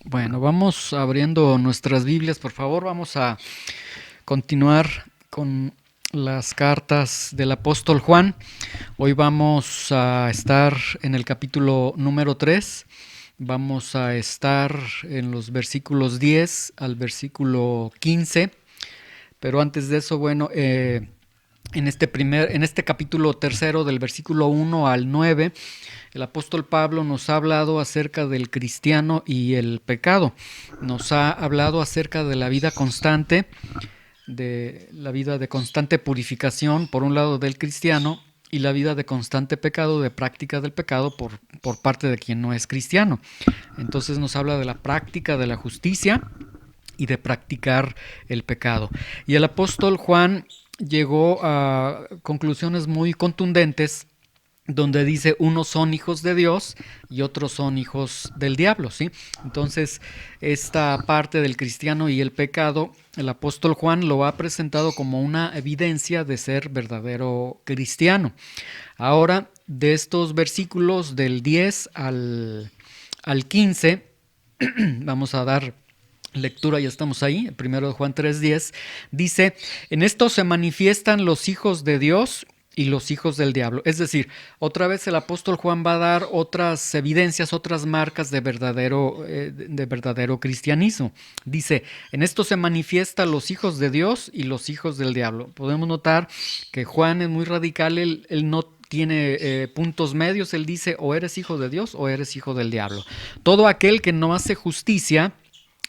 Bueno, vamos abriendo nuestras Biblias, por favor. Vamos a continuar con las cartas del apóstol Juan. Hoy vamos a estar en el capítulo número 3. Vamos a estar en los versículos 10 al versículo 15. Pero antes de eso, bueno, en este capítulo tercero, del versículo 1 al 9, el apóstol Pablo nos ha hablado acerca del cristiano y el pecado. Nos ha hablado acerca de la vida constante, de la vida de constante purificación, por un lado del cristiano, y la vida de constante pecado, de práctica del pecado por parte de quien no es cristiano. Entonces nos habla de la práctica de la justicia y de practicar el pecado. Y el apóstol Juan llegó a conclusiones muy contundentes, donde dice unos son hijos de Dios y otros son hijos del diablo, ¿sí? Entonces, esta parte del cristiano y el pecado, el apóstol Juan lo ha presentado como una evidencia de ser verdadero cristiano. Ahora, de estos versículos del 10 al 15, vamos a dar lectura, ya estamos ahí, primero de Juan 3:10, dice, en esto se manifiestan los hijos de Dios y los hijos del diablo. Es decir, otra vez el apóstol Juan va a dar otras evidencias, otras marcas de verdadero cristianismo. Dice, en esto se manifiestan los hijos de Dios y los hijos del diablo. Podemos notar que Juan es muy radical, él no tiene puntos medios, él dice o eres hijo de Dios o eres hijo del diablo. Todo aquel que no hace justicia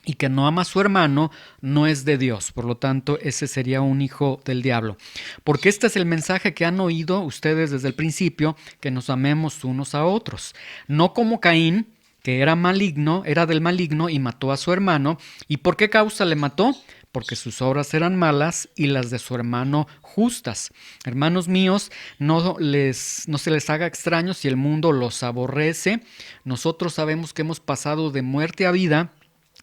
y que no ama a su hermano, no es de Dios. Por lo tanto, ese sería un hijo del diablo. Porque este es el mensaje que han oído ustedes desde el principio, que nos amemos unos a otros. No como Caín, que era maligno, era del maligno y mató a su hermano. ¿Y por qué causa le mató? Porque sus obras eran malas y las de su hermano justas. Hermanos míos, no se les haga extraño si el mundo los aborrece. Nosotros sabemos que hemos pasado de muerte a vida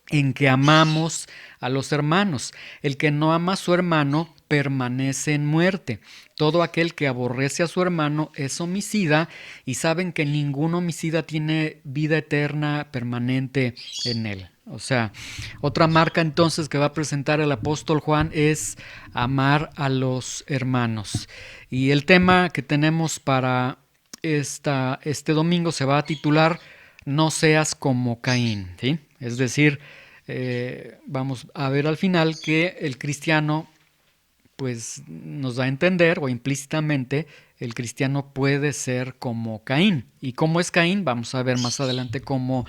en que amamos a los hermanos. El que no ama a su hermano permanece en muerte. Todo aquel que aborrece a su hermano es homicida, y saben que ningún homicida tiene vida eterna permanente en él. O sea, otra marca entonces que va a presentar el apóstol Juan es amar a los hermanos. Y el tema que tenemos para este domingo se va a titular No seas como Caín, ¿sí? Es decir, vamos a ver al final que el cristiano pues nos da a entender, o implícitamente el cristiano puede ser como Caín. ¿Y cómo es Caín? Vamos a ver más adelante cómo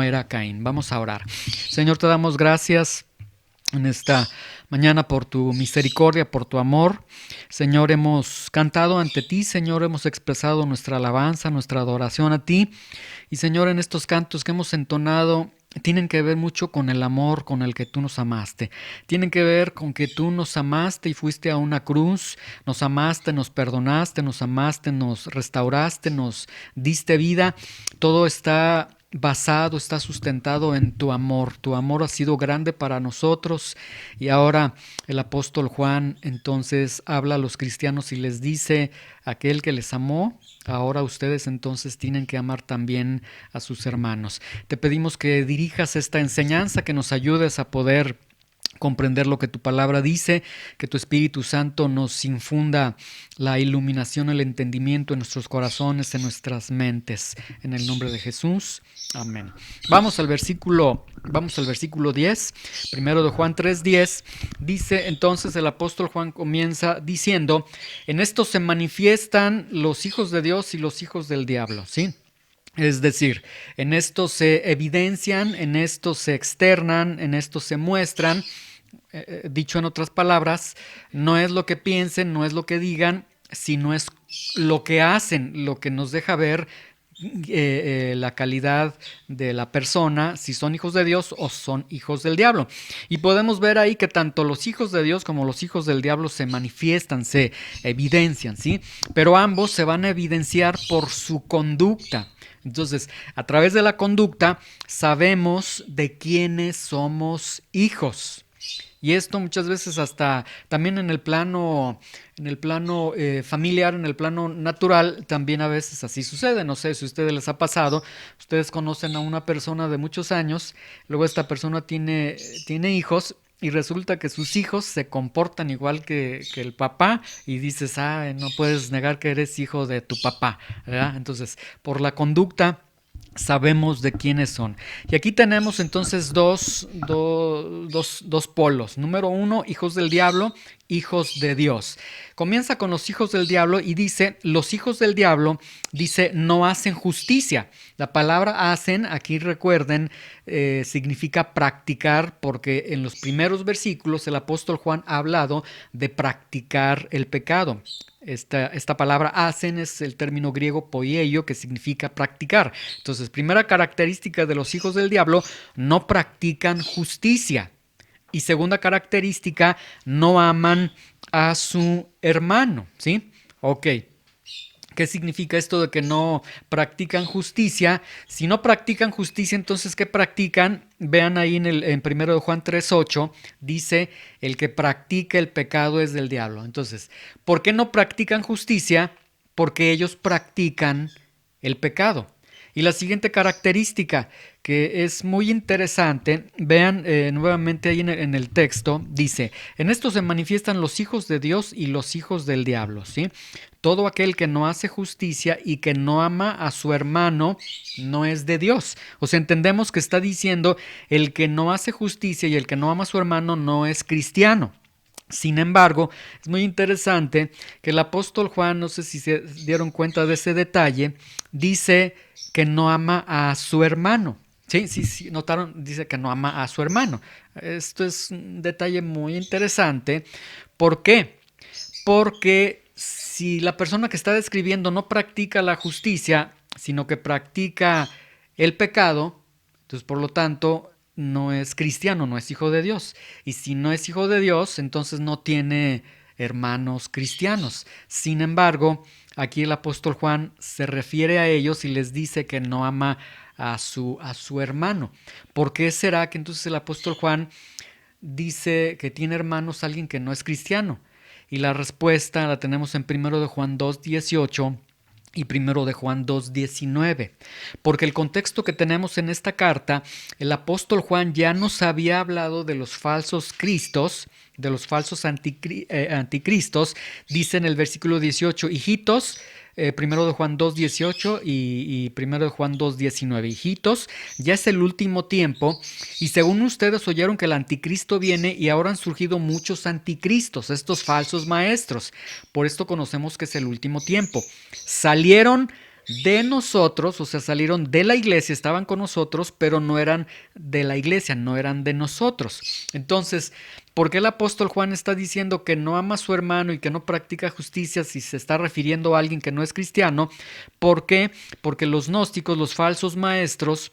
era Caín. Vamos a orar. Señor, te damos gracias en esta mañana por tu misericordia, por tu amor. Señor, hemos cantado ante ti, Señor, hemos expresado nuestra alabanza, nuestra adoración a ti. Y Señor, en estos cantos que hemos entonado, tienen que ver mucho con el amor con el que tú nos amaste. Tienen que ver con que tú nos amaste y fuiste a una cruz, nos amaste, nos perdonaste, nos amaste, nos restauraste, nos diste vida. Todo está basado, está sustentado en tu amor. Tu amor ha sido grande para nosotros, y ahora el apóstol Juan entonces habla a los cristianos y les dice, aquel que les amó, ahora ustedes entonces tienen que amar también a sus hermanos. Te pedimos que dirijas esta enseñanza, que nos ayudes a poder comprender lo que tu palabra dice, que tu Espíritu Santo nos infunda la iluminación, el entendimiento en nuestros corazones, en nuestras mentes. En el nombre de Jesús. Amén. Vamos al versículo 10, primero de Juan 3:10. Dice entonces el apóstol Juan, comienza diciendo, en esto se manifiestan los hijos de Dios y los hijos del diablo, ¿sí? Es decir, en esto se evidencian, en esto se externan, en esto se muestran. Dicho en otras palabras, no es lo que piensen, no es lo que digan, sino es lo que hacen, lo que nos deja ver la calidad de la persona, si son hijos de Dios o son hijos del diablo. Y podemos ver ahí que tanto los hijos de Dios como los hijos del diablo se manifiestan, se evidencian, ¿sí? Pero ambos se van a evidenciar por su conducta. Entonces, a través de la conducta sabemos de quiénes somos hijos. Y esto muchas veces hasta también en el plano familiar, en el plano natural, también a veces así sucede. No sé si a ustedes les ha pasado. Ustedes conocen a una persona de muchos años, luego esta persona tiene hijos. Y resulta que sus hijos se comportan igual que el papá y dices, no puedes negar que eres hijo de tu papá, ¿verdad? Entonces, por la conducta sabemos de quiénes son. Y aquí tenemos entonces dos polos. Número uno, hijos del diablo, hijos de Dios. Comienza con los hijos del diablo y dice, los hijos del diablo, dice, no hacen justicia. La palabra hacen, aquí recuerden, significa practicar, porque en los primeros versículos el apóstol Juan ha hablado de practicar el pecado. Esta palabra hacen es el término griego poieio, que significa practicar. Entonces, primera característica de los hijos del diablo, no practican justicia. Y segunda característica, no aman a su hermano, ¿sí? Ok. ¿Qué significa esto de que no practican justicia? Si no practican justicia, entonces ¿qué practican? Vean ahí en 1 de Juan 3:8, dice, el que practica el pecado es del diablo. Entonces, ¿por qué no practican justicia? Porque ellos practican el pecado. Y la siguiente característica, que es muy interesante, vean nuevamente ahí en el texto, dice, en esto se manifiestan los hijos de Dios y los hijos del diablo, ¿sí? Todo aquel que no hace justicia y que no ama a su hermano no es de Dios. O sea, entendemos que está diciendo el que no hace justicia y el que no ama a su hermano no es cristiano. Sin embargo, es muy interesante que el apóstol Juan, no sé si se dieron cuenta de ese detalle, dice que no ama a su hermano. Sí, notaron, dice que no ama a su hermano. Esto es un detalle muy interesante. ¿Por qué? Porque si la persona que está describiendo no practica la justicia, sino que practica el pecado, entonces por lo tanto no es cristiano, no es hijo de Dios. Y si no es hijo de Dios, entonces no tiene hermanos cristianos. Sin embargo, aquí el apóstol Juan se refiere a ellos y les dice que no ama a su hermano. ¿Por qué será que entonces el apóstol Juan dice que tiene hermanos alguien que no es cristiano? Y la respuesta la tenemos en 1 de Juan 2:18 y 1 de Juan 2:19. Porque el contexto que tenemos en esta carta, el apóstol Juan ya nos había hablado de los falsos cristos, de los falsos anticristos. Dice en el versículo 18, hijitos, 1 de Juan 2:18 y 1 de Juan 2:19. Hijitos, ya es el último tiempo y según ustedes oyeron que el anticristo viene y ahora han surgido muchos anticristos, estos falsos maestros. Por esto conocemos que es el último tiempo. Salieron de nosotros, o sea, salieron de la iglesia, estaban con nosotros, pero no eran de la iglesia, no eran de nosotros. Entonces, ¿por qué el apóstol Juan está diciendo que no ama a su hermano y que no practica justicia si se está refiriendo a alguien que no es cristiano? ¿Por qué? Porque los gnósticos, los falsos maestros,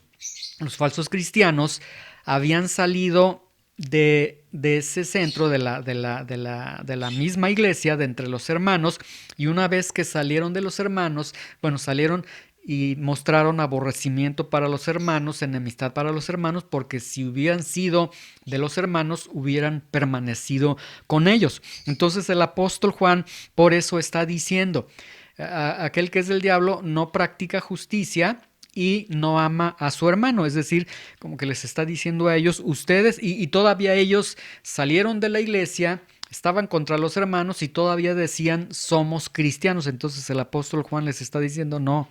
los falsos cristianos, habían salido de ese centro de la misma iglesia, de entre los hermanos, y una vez que salieron de los hermanos, bueno, salieron y mostraron aborrecimiento para los hermanos, enemistad para los hermanos, porque si hubieran sido de los hermanos, hubieran permanecido con ellos. Entonces el apóstol Juan por eso está diciendo, aquel que es del diablo no practica justicia y no ama a su hermano, es decir, como que les está diciendo a ellos, ustedes, y todavía ellos salieron de la iglesia, estaban contra los hermanos y todavía decían somos cristianos. Entonces el apóstol Juan les está diciendo no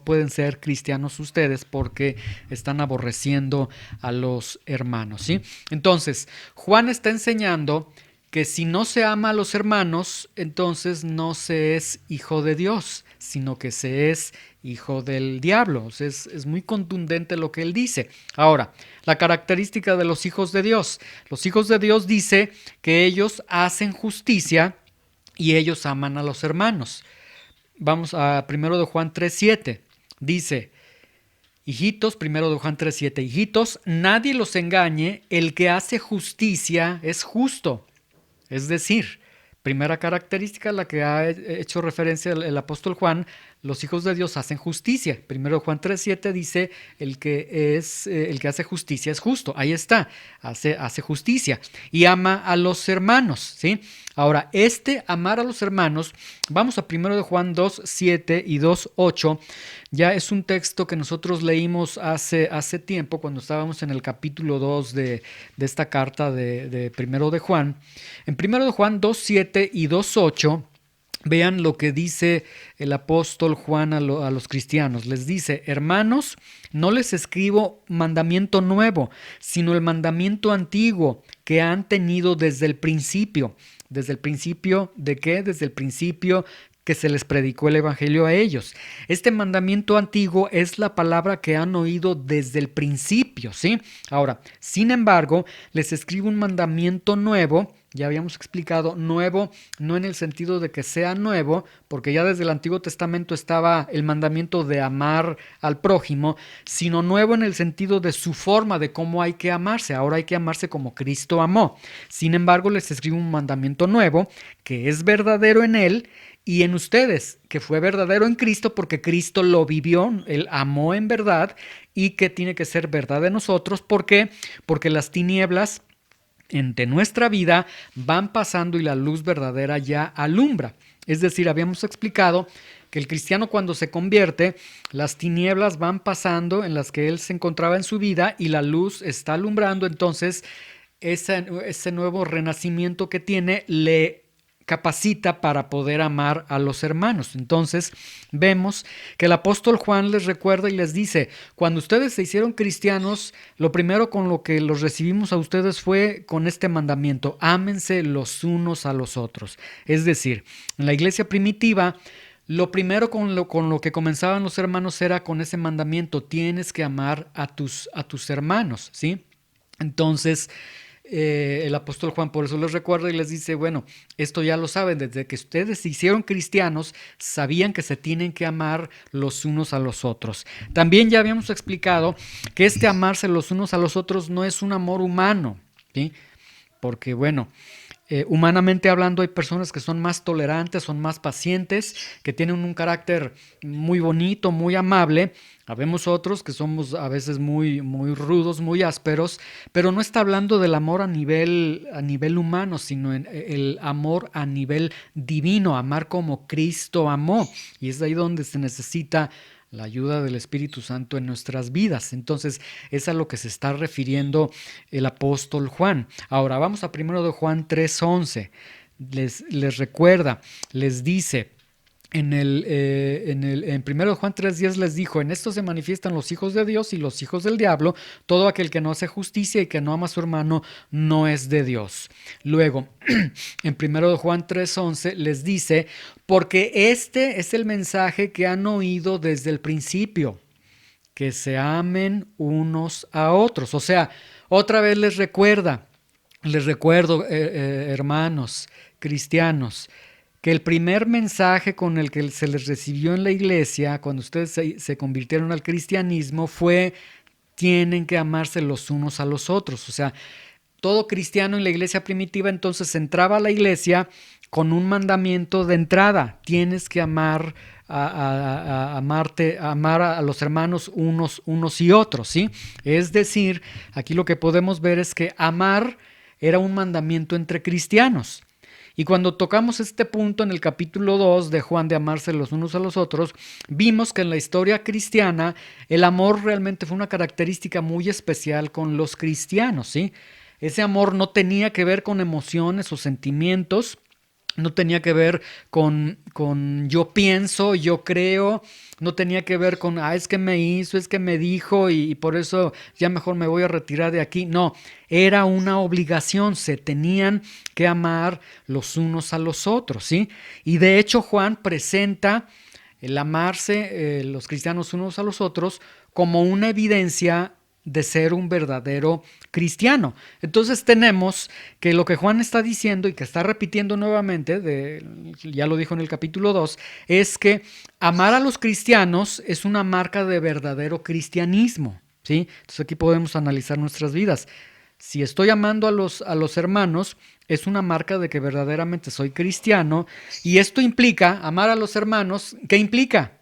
pueden ser cristianos ustedes porque están aborreciendo a los hermanos, ¿sí? Entonces Juan está enseñando que si no se ama a los hermanos, entonces no se es hijo de Dios, sino que se es hijo del diablo. O sea, es muy contundente lo que él dice. Ahora, la característica de los hijos de Dios. Los hijos de Dios dice que ellos hacen justicia y ellos aman a los hermanos. Vamos a 1 de Juan 3:7. Dice, hijitos, 1 de Juan 3:7, hijitos, nadie los engañe, el que hace justicia es justo. Es decir, primera característica a la que ha hecho referencia el apóstol Juan, los hijos de Dios hacen justicia. Primero Juan 3:7 dice, el que hace justicia es justo. Ahí está, hace justicia y ama a los hermanos, ¿sí? Ahora, amar a los hermanos, vamos a primero de Juan 2:7 y 2:8. Ya es un texto que nosotros leímos hace tiempo, cuando estábamos en el capítulo 2 de esta carta de primero de Juan. En primero de Juan 2:7 y 2:8, vean lo que dice el apóstol Juan a los cristianos. Les dice: hermanos, no les escribo mandamiento nuevo, sino el mandamiento antiguo que han tenido desde el principio. ¿Desde el principio de qué? Desde el principio que se les predicó el evangelio a ellos. Este mandamiento antiguo es la palabra que han oído desde el principio, ¿sí? Ahora, sin embargo, les escribo un mandamiento nuevo. Ya habíamos explicado, nuevo no en el sentido de que sea nuevo, porque ya desde el Antiguo Testamento estaba el mandamiento de amar al prójimo, sino nuevo en el sentido de su forma, de cómo hay que amarse. Ahora hay que amarse como Cristo amó. Sin embargo, les escribo un mandamiento nuevo que es verdadero en él y en ustedes, que fue verdadero en Cristo porque Cristo lo vivió, él amó en verdad, y que tiene que ser verdad de nosotros. ¿Por qué? Porque las tinieblas de nuestra vida van pasando y la luz verdadera ya alumbra. Es decir, habíamos explicado que el cristiano, cuando se convierte, las tinieblas van pasando en las que él se encontraba en su vida y la luz está alumbrando. Entonces ese nuevo renacimiento que tiene le capacita para poder amar a los hermanos. Entonces vemos que el apóstol Juan les recuerda y les dice: cuando ustedes se hicieron cristianos, lo primero con lo que los recibimos a ustedes fue con este mandamiento: ámense los unos a los otros. Es decir, en la iglesia primitiva, lo primero con lo que comenzaban los hermanos era con ese mandamiento: tienes que amar a tus hermanos, ¿sí? Entonces el apóstol Juan por eso les recuerda y les dice: bueno, esto ya lo saben, desde que ustedes se hicieron cristianos, sabían que se tienen que amar los unos a los otros. También ya habíamos explicado que este amarse los unos a los otros no es un amor humano, ¿sí? Porque bueno, humanamente hablando, hay personas que son más tolerantes, son más pacientes, que tienen un carácter muy bonito, muy amable. Habemos otros que somos a veces muy, muy rudos, muy ásperos, pero no está hablando del amor a nivel humano, sino el amor a nivel divino, amar como Cristo amó. Y es ahí donde se necesita la ayuda del Espíritu Santo en nuestras vidas. Entonces, es a lo que se está refiriendo el apóstol Juan. Ahora, vamos a primero de Juan 3:11. Les recuerda, les dice, en 1 Juan 3:10 les dijo: en esto se manifiestan los hijos de Dios y los hijos del diablo. Todo aquel que no hace justicia y que no ama a su hermano no es de Dios. Luego, en 1 Juan 3:11 les dice: porque este es el mensaje que han oído desde el principio, que se amen unos a otros. O sea, otra vez les recuerdo, hermanos cristianos, que el primer mensaje con el que se les recibió en la iglesia, cuando ustedes se convirtieron al cristianismo, fue: tienen que amarse los unos a los otros. O sea, todo cristiano en la iglesia primitiva entonces entraba a la iglesia con un mandamiento de entrada: tienes que amar amar a los hermanos unos y otros, ¿sí? Es decir, aquí lo que podemos ver es que amar era un mandamiento entre cristianos. Y cuando tocamos este punto en el capítulo 2 de Juan, de amarse los unos a los otros, vimos que en la historia cristiana el amor realmente fue una característica muy especial con los cristianos, ¿sí? Ese amor no tenía que ver con emociones o sentimientos, no tenía que ver con yo pienso, yo creo, no tenía que ver con es que me hizo, es que me dijo y por eso ya mejor me voy a retirar de aquí. No, era una obligación, se tenían que amar los unos a los otros, ¿sí? Y de hecho Juan presenta el amarse los cristianos unos a los otros como una evidencia de ser un verdadero cristiano. Entonces tenemos que lo que Juan está diciendo y que está repitiendo nuevamente, ya lo dijo en el capítulo 2, es que amar a los cristianos es una marca de verdadero cristianismo, ¿sí? Entonces aquí podemos analizar nuestras vidas. Si estoy amando a los hermanos, es una marca de que verdaderamente soy cristiano, y esto implica, amar a los hermanos, ¿qué implica?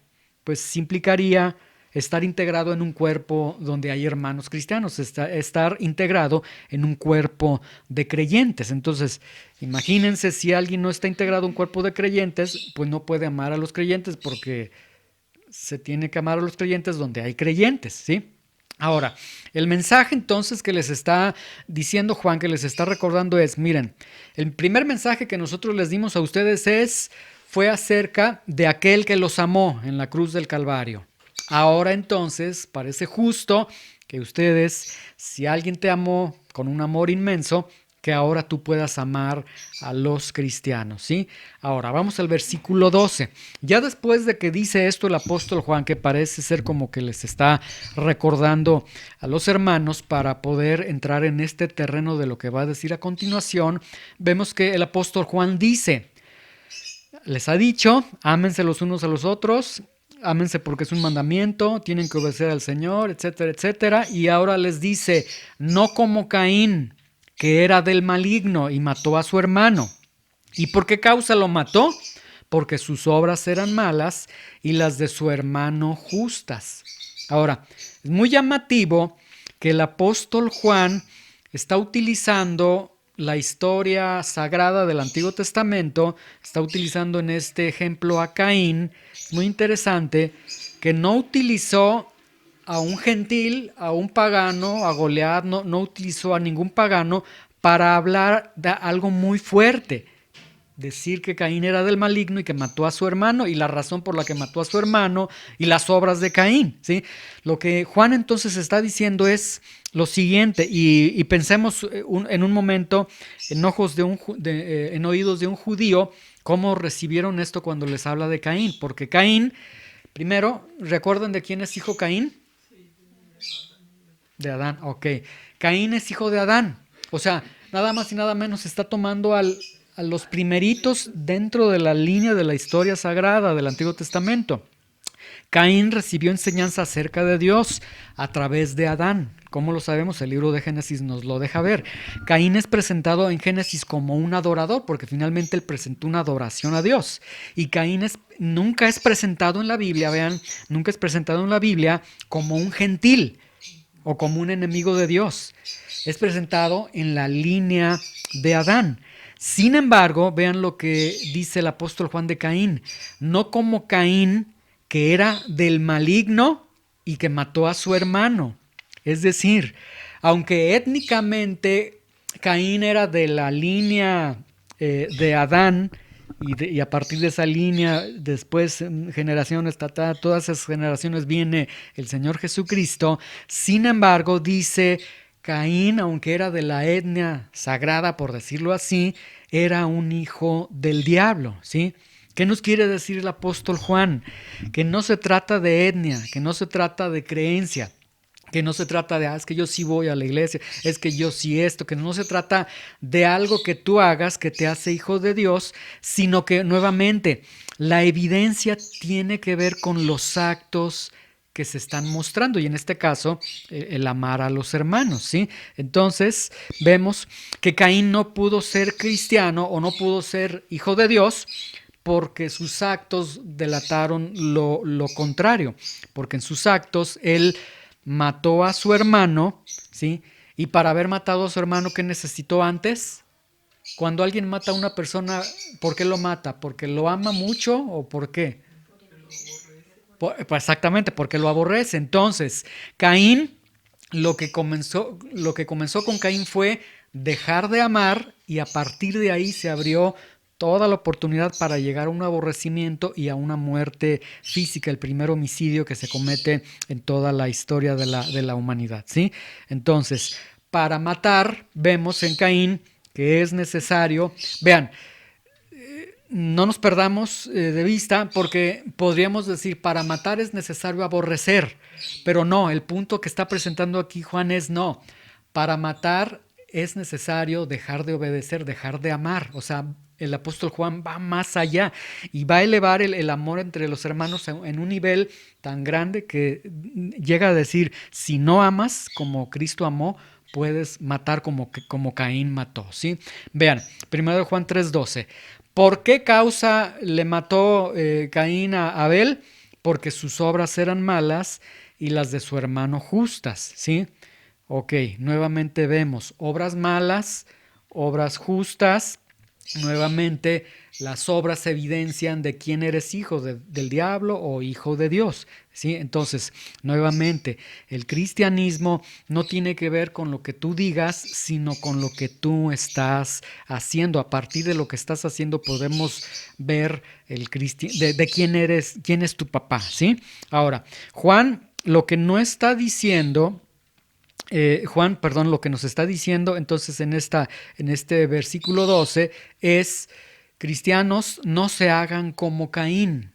pues implicaría estar integrado en un cuerpo donde hay hermanos cristianos, estar integrado en un cuerpo de creyentes. Entonces, imagínense si alguien no está integrado en un cuerpo de creyentes, pues no puede amar a los creyentes porque se tiene que amar a los creyentes donde hay creyentes, ¿sí? Ahora, el mensaje entonces que les está diciendo Juan, que les está recordando es, miren, el primer mensaje que nosotros les dimos a ustedes fue acerca de aquel que los amó en la cruz del Calvario. Ahora entonces parece justo que ustedes, si alguien te amó con un amor inmenso, que ahora tú puedas amar a los cristianos, ¿sí? Ahora vamos al versículo 12. Ya después de que dice esto el apóstol Juan, que parece ser como que les está recordando a los hermanos para poder entrar en este terreno de lo que va a decir a continuación, vemos que el apóstol Juan dice, les ha dicho, ámense los unos a los otros, ámense porque es un mandamiento, tienen que obedecer al Señor, etcétera, etcétera. Y ahora les dice, no como Caín, que era del maligno y mató a su hermano. ¿Y por qué causa lo mató? Porque sus obras eran malas y las de su hermano justas. Ahora, es muy llamativo que el apóstol Juan está utilizando la historia sagrada del Antiguo Testamento, está utilizando en este ejemplo a Caín. Es muy interesante que no utilizó a un gentil, a un pagano, a Goliat, no utilizó a ningún pagano para hablar de algo muy fuerte. Decir que Caín era del maligno y que mató a su hermano y la razón por la que mató a su hermano y las obras de Caín, ¿sí? Lo que Juan entonces está diciendo es lo siguiente y pensemos en un momento en oídos de un judío cómo recibieron esto cuando les habla de Caín, porque Caín, primero, ¿recuerdan de quién es hijo Caín? De Adán, ok. Caín es hijo de Adán, o sea, nada más y nada menos está tomando a los primeritos dentro de la línea de la historia sagrada del Antiguo Testamento. Caín recibió enseñanza acerca de Dios a través de Adán. ¿Cómo lo sabemos? El libro de Génesis nos lo deja ver. Caín es presentado en Génesis como un adorador, porque finalmente él presentó una adoración a Dios. Y Caín nunca es presentado en la Biblia, vean, nunca es presentado en la Biblia como un gentil o como un enemigo de Dios. Es presentado en la línea de Adán. Sin embargo, vean lo que dice el apóstol Juan de Caín. No como Caín, que era del maligno y que mató a su hermano. Es decir, aunque étnicamente Caín era de la línea de Adán, y a partir de esa línea, después generaciones, todas esas generaciones viene el Señor Jesucristo. Sin embargo, dice Caín, aunque era de la etnia sagrada, por decirlo así, era un hijo del diablo, ¿sí? ¿Qué nos quiere decir el apóstol Juan? Que no se trata de etnia, que no se trata de creencia, que no se trata de, es que yo sí voy a la iglesia, es que yo sí esto, que no se trata de algo que tú hagas que te hace hijo de Dios, sino que nuevamente la evidencia tiene que ver con los actos que se están mostrando y en este caso el amar a los hermanos, ¿sí? Entonces vemos que Caín no pudo ser cristiano o no pudo ser hijo de Dios porque sus actos delataron lo contrario, porque en sus actos él mató a su hermano, ¿sí? Y para haber matado a su hermano, ¿qué necesitó antes? Cuando alguien mata a una persona, ¿por qué lo mata? ¿Porque lo ama mucho o por qué? Pues exactamente, porque lo aborrece. Entonces, Caín, lo que comenzó con Caín fue dejar de amar y a partir de ahí se abrió toda la oportunidad para llegar a un aborrecimiento y a una muerte física, el primer homicidio que se comete en toda la historia de la humanidad, ¿sí? Entonces, para matar, vemos en Caín que es necesario, vean, no nos perdamos de vista porque podríamos decir para matar es necesario aborrecer, pero no, el punto que está presentando aquí Juan es no, para matar es necesario dejar de obedecer, dejar de amar, o sea, el apóstol Juan va más allá y va a elevar el amor entre los hermanos en un nivel tan grande que llega a decir, si no amas como Cristo amó, puedes matar como Caín mató, ¿sí? Vean, 1 Juan 3:12. ¿Por qué causa le mató Caín a Abel? porque sus obras eran malas y las de su hermano justas, ¿sí? Ok, nuevamente vemos obras malas, obras justas. Nuevamente, las obras evidencian de quién eres hijo del diablo o hijo de Dios, ¿sí? Entonces, nuevamente, el cristianismo no tiene que ver con lo que tú digas, sino con lo que tú estás haciendo. A partir de lo que estás haciendo podemos ver de quién eres, quién es tu papá, ¿sí? Ahora, Juan lo que no está diciendo... Juan, lo que nos está diciendo entonces en este versículo 12 es: cristianos, no se hagan como Caín,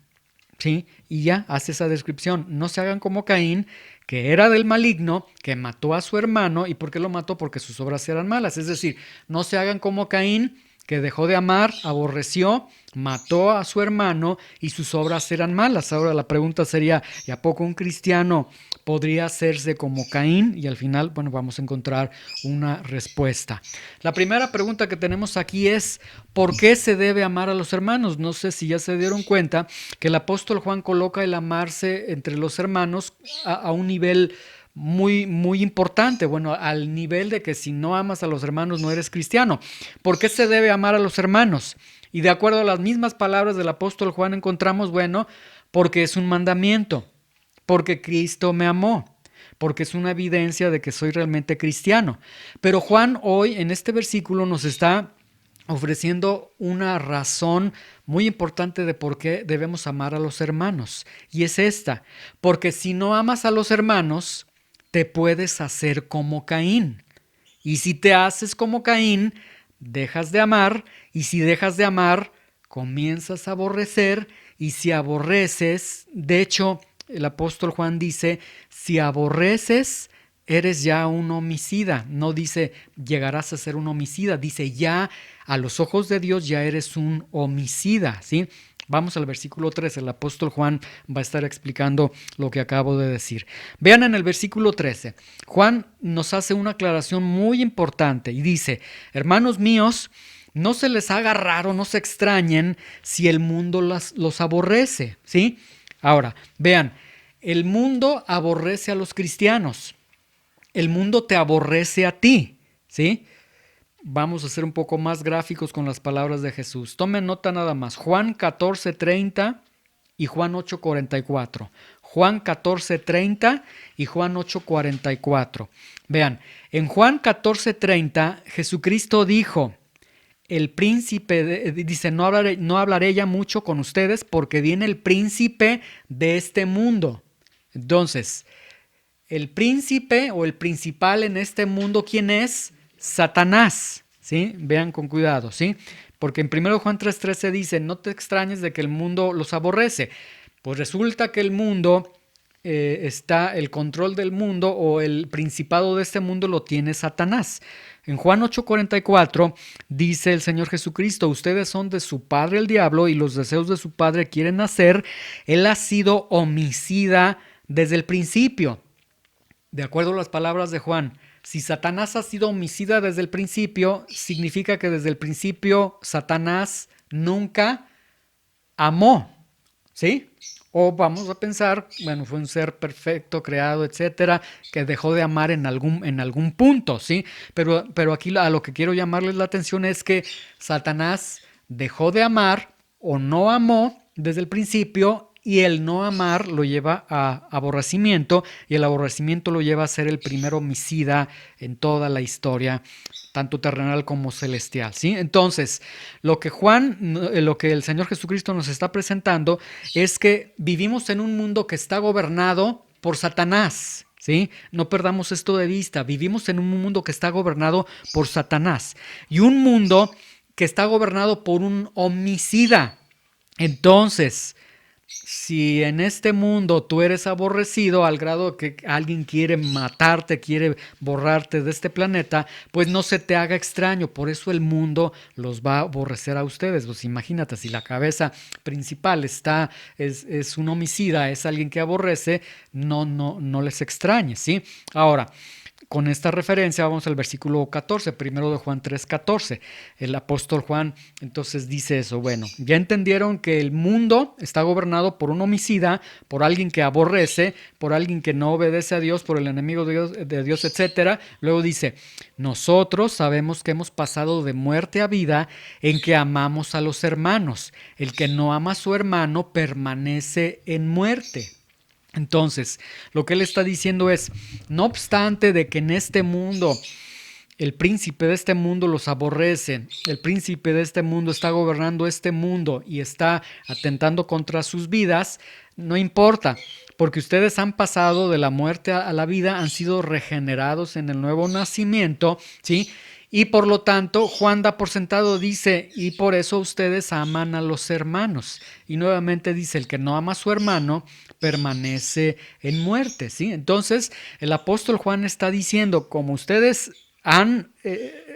¿sí? Y ya hace esa descripción: no se hagan como Caín, que era del maligno, que mató a su hermano. ¿Y por qué lo mató? Porque sus obras eran malas. Es decir, no se hagan como Caín, que dejó de amar, aborreció, mató a su hermano y sus obras eran malas. Ahora la pregunta sería: ¿y a poco un cristiano podría hacerse como Caín? Y al final, bueno, vamos a encontrar una respuesta. La primera pregunta que tenemos aquí es: ¿por qué se debe amar a los hermanos? No sé si ya se dieron cuenta que el apóstol Juan coloca el amarse entre los hermanos a un nivel muy, muy importante. Bueno, al nivel de que si no amas a los hermanos no eres cristiano. ¿Por qué se debe amar a los hermanos? Y de acuerdo a las mismas palabras del apóstol Juan encontramos, bueno, porque es un mandamiento, porque Cristo me amó, porque es una evidencia de que soy realmente cristiano. Pero Juan hoy en este versículo nos está ofreciendo una razón muy importante de por qué debemos amar a los hermanos. Y es esta: porque si no amas a los hermanos, te puedes hacer como Caín. Y si te haces como Caín, dejas de amar. Y si dejas de amar, comienzas a aborrecer. Y si aborreces, de hecho, el apóstol Juan dice: si aborreces, eres ya un homicida. No dice llegarás a ser un homicida, dice ya a los ojos de Dios ya eres un homicida, ¿sí? Vamos al versículo 13, el apóstol Juan va a estar explicando lo que acabo de decir. Vean en el versículo 13, Juan nos hace una aclaración muy importante y dice: hermanos míos, no se les haga raro, no se extrañen si el mundo los aborrece, ¿sí? Ahora, vean, el mundo aborrece a los cristianos. El mundo te aborrece a ti, ¿sí? Vamos a ser un poco más gráficos con las palabras de Jesús. Tomen nota nada más. Juan 14:30 y Juan 8:44. Juan 14:30 y Juan 8:44. Vean, en Juan 14:30 Jesucristo dijo: el príncipe, dice, no hablaré ya mucho con ustedes porque viene el príncipe de este mundo. Entonces, el príncipe o el principal en este mundo, ¿quién es? Satanás, ¿sí? Vean con cuidado, ¿sí? Porque en 1 Juan 3:13 dice: no te extrañes de que el mundo los aborrece. Pues resulta que el mundo, el control del mundo o el principado de este mundo lo tiene Satanás. En Juan 8:44 dice el Señor Jesucristo: ustedes son de su padre el diablo y los deseos de su padre quieren hacer. Él ha sido homicida desde el principio. De acuerdo a las palabras de Juan, si Satanás ha sido homicida desde el principio, significa que desde el principio Satanás nunca amó, ¿sí? O vamos a pensar, bueno, fue un ser perfecto, creado, etcétera, que dejó de amar en algún punto, ¿sí? Pero aquí a lo que quiero llamarles la atención es que Satanás dejó de amar o no amó desde el principio, y el no amar lo lleva a aborrecimiento, y el aborrecimiento lo lleva a ser el primer homicida en toda la historia, tanto terrenal como celestial, ¿sí? Entonces, lo que el Señor Jesucristo nos está presentando es que vivimos en un mundo que está gobernado por Satanás, ¿sí? No perdamos esto de vista. Vivimos en un mundo que está gobernado por Satanás y un mundo que está gobernado por un homicida. Entonces, si en este mundo tú eres aborrecido al grado que alguien quiere matarte, quiere borrarte de este planeta, pues no se te haga extraño. Por eso el mundo los va a aborrecer a ustedes. Pues imagínate, si la cabeza principal es un homicida, es alguien que aborrece, no les extrañe, ¿sí? Ahora, con esta referencia vamos al versículo 14, primero de Juan 3:14. El apóstol Juan entonces dice eso. Bueno, ya entendieron que el mundo está gobernado por un homicida, por alguien que aborrece, por alguien que no obedece a Dios, por el enemigo de Dios, etcétera. Luego dice, nosotros sabemos que hemos pasado de muerte a vida en que amamos a los hermanos. El que no ama a su hermano permanece en muerte. Entonces, lo que él está diciendo es, no obstante de que en este mundo el príncipe de este mundo los aborrece, el príncipe de este mundo está gobernando este mundo y está atentando contra sus vidas, no importa, porque ustedes han pasado de la muerte a la vida, han sido regenerados en el nuevo nacimiento, ¿sí? Y por lo tanto, Juan da por sentado, dice, y por eso ustedes aman a los hermanos. Y nuevamente dice, el que no ama a su hermano permanece en muerte, ¿sí? Entonces, el apóstol Juan está diciendo, como ustedes han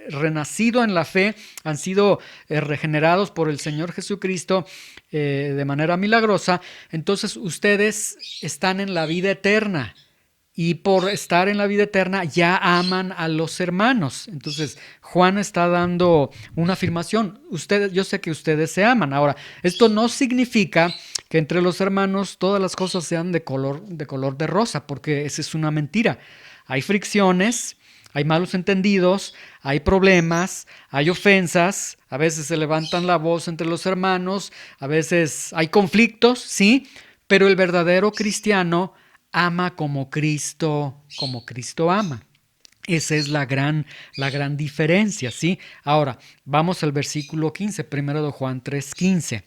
renacido en la fe, han sido regenerados por el Señor Jesucristo de manera milagrosa, entonces ustedes están en la vida eterna. Y por estar en la vida eterna ya aman a los hermanos. Entonces Juan está dando una afirmación. Yo sé que ustedes se aman. Ahora, esto no significa que entre los hermanos todas las cosas sean de color de rosa, porque esa es una mentira. Hay fricciones, hay malos entendidos, hay problemas, hay ofensas, a veces se levantan la voz entre los hermanos, a veces hay conflictos, sí, pero el verdadero cristiano ama como Cristo ama. Esa es la gran diferencia, ¿sí? Ahora, vamos al versículo 15, primero de Juan 3:15.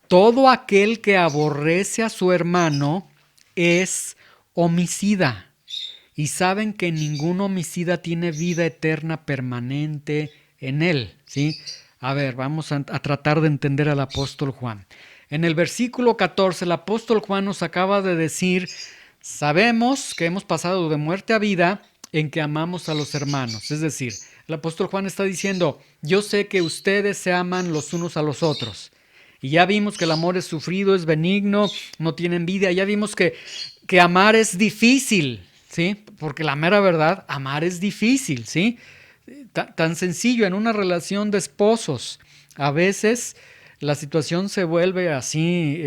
Todo aquel que aborrece a su hermano es homicida. Y saben que ningún homicida tiene vida eterna permanente en él, ¿sí? A ver, vamos a tratar de entender al apóstol Juan. En el versículo 14, el apóstol Juan nos acaba de decir, sabemos que hemos pasado de muerte a vida en que amamos a los hermanos. Es decir, el apóstol Juan está diciendo, yo sé que ustedes se aman los unos a los otros. Y ya vimos que el amor es sufrido, es benigno, no tiene envidia. Ya vimos que amar es difícil, ¿sí? Porque la mera verdad, amar es difícil, ¿sí? Tan sencillo, en una relación de esposos, a veces la situación se vuelve así,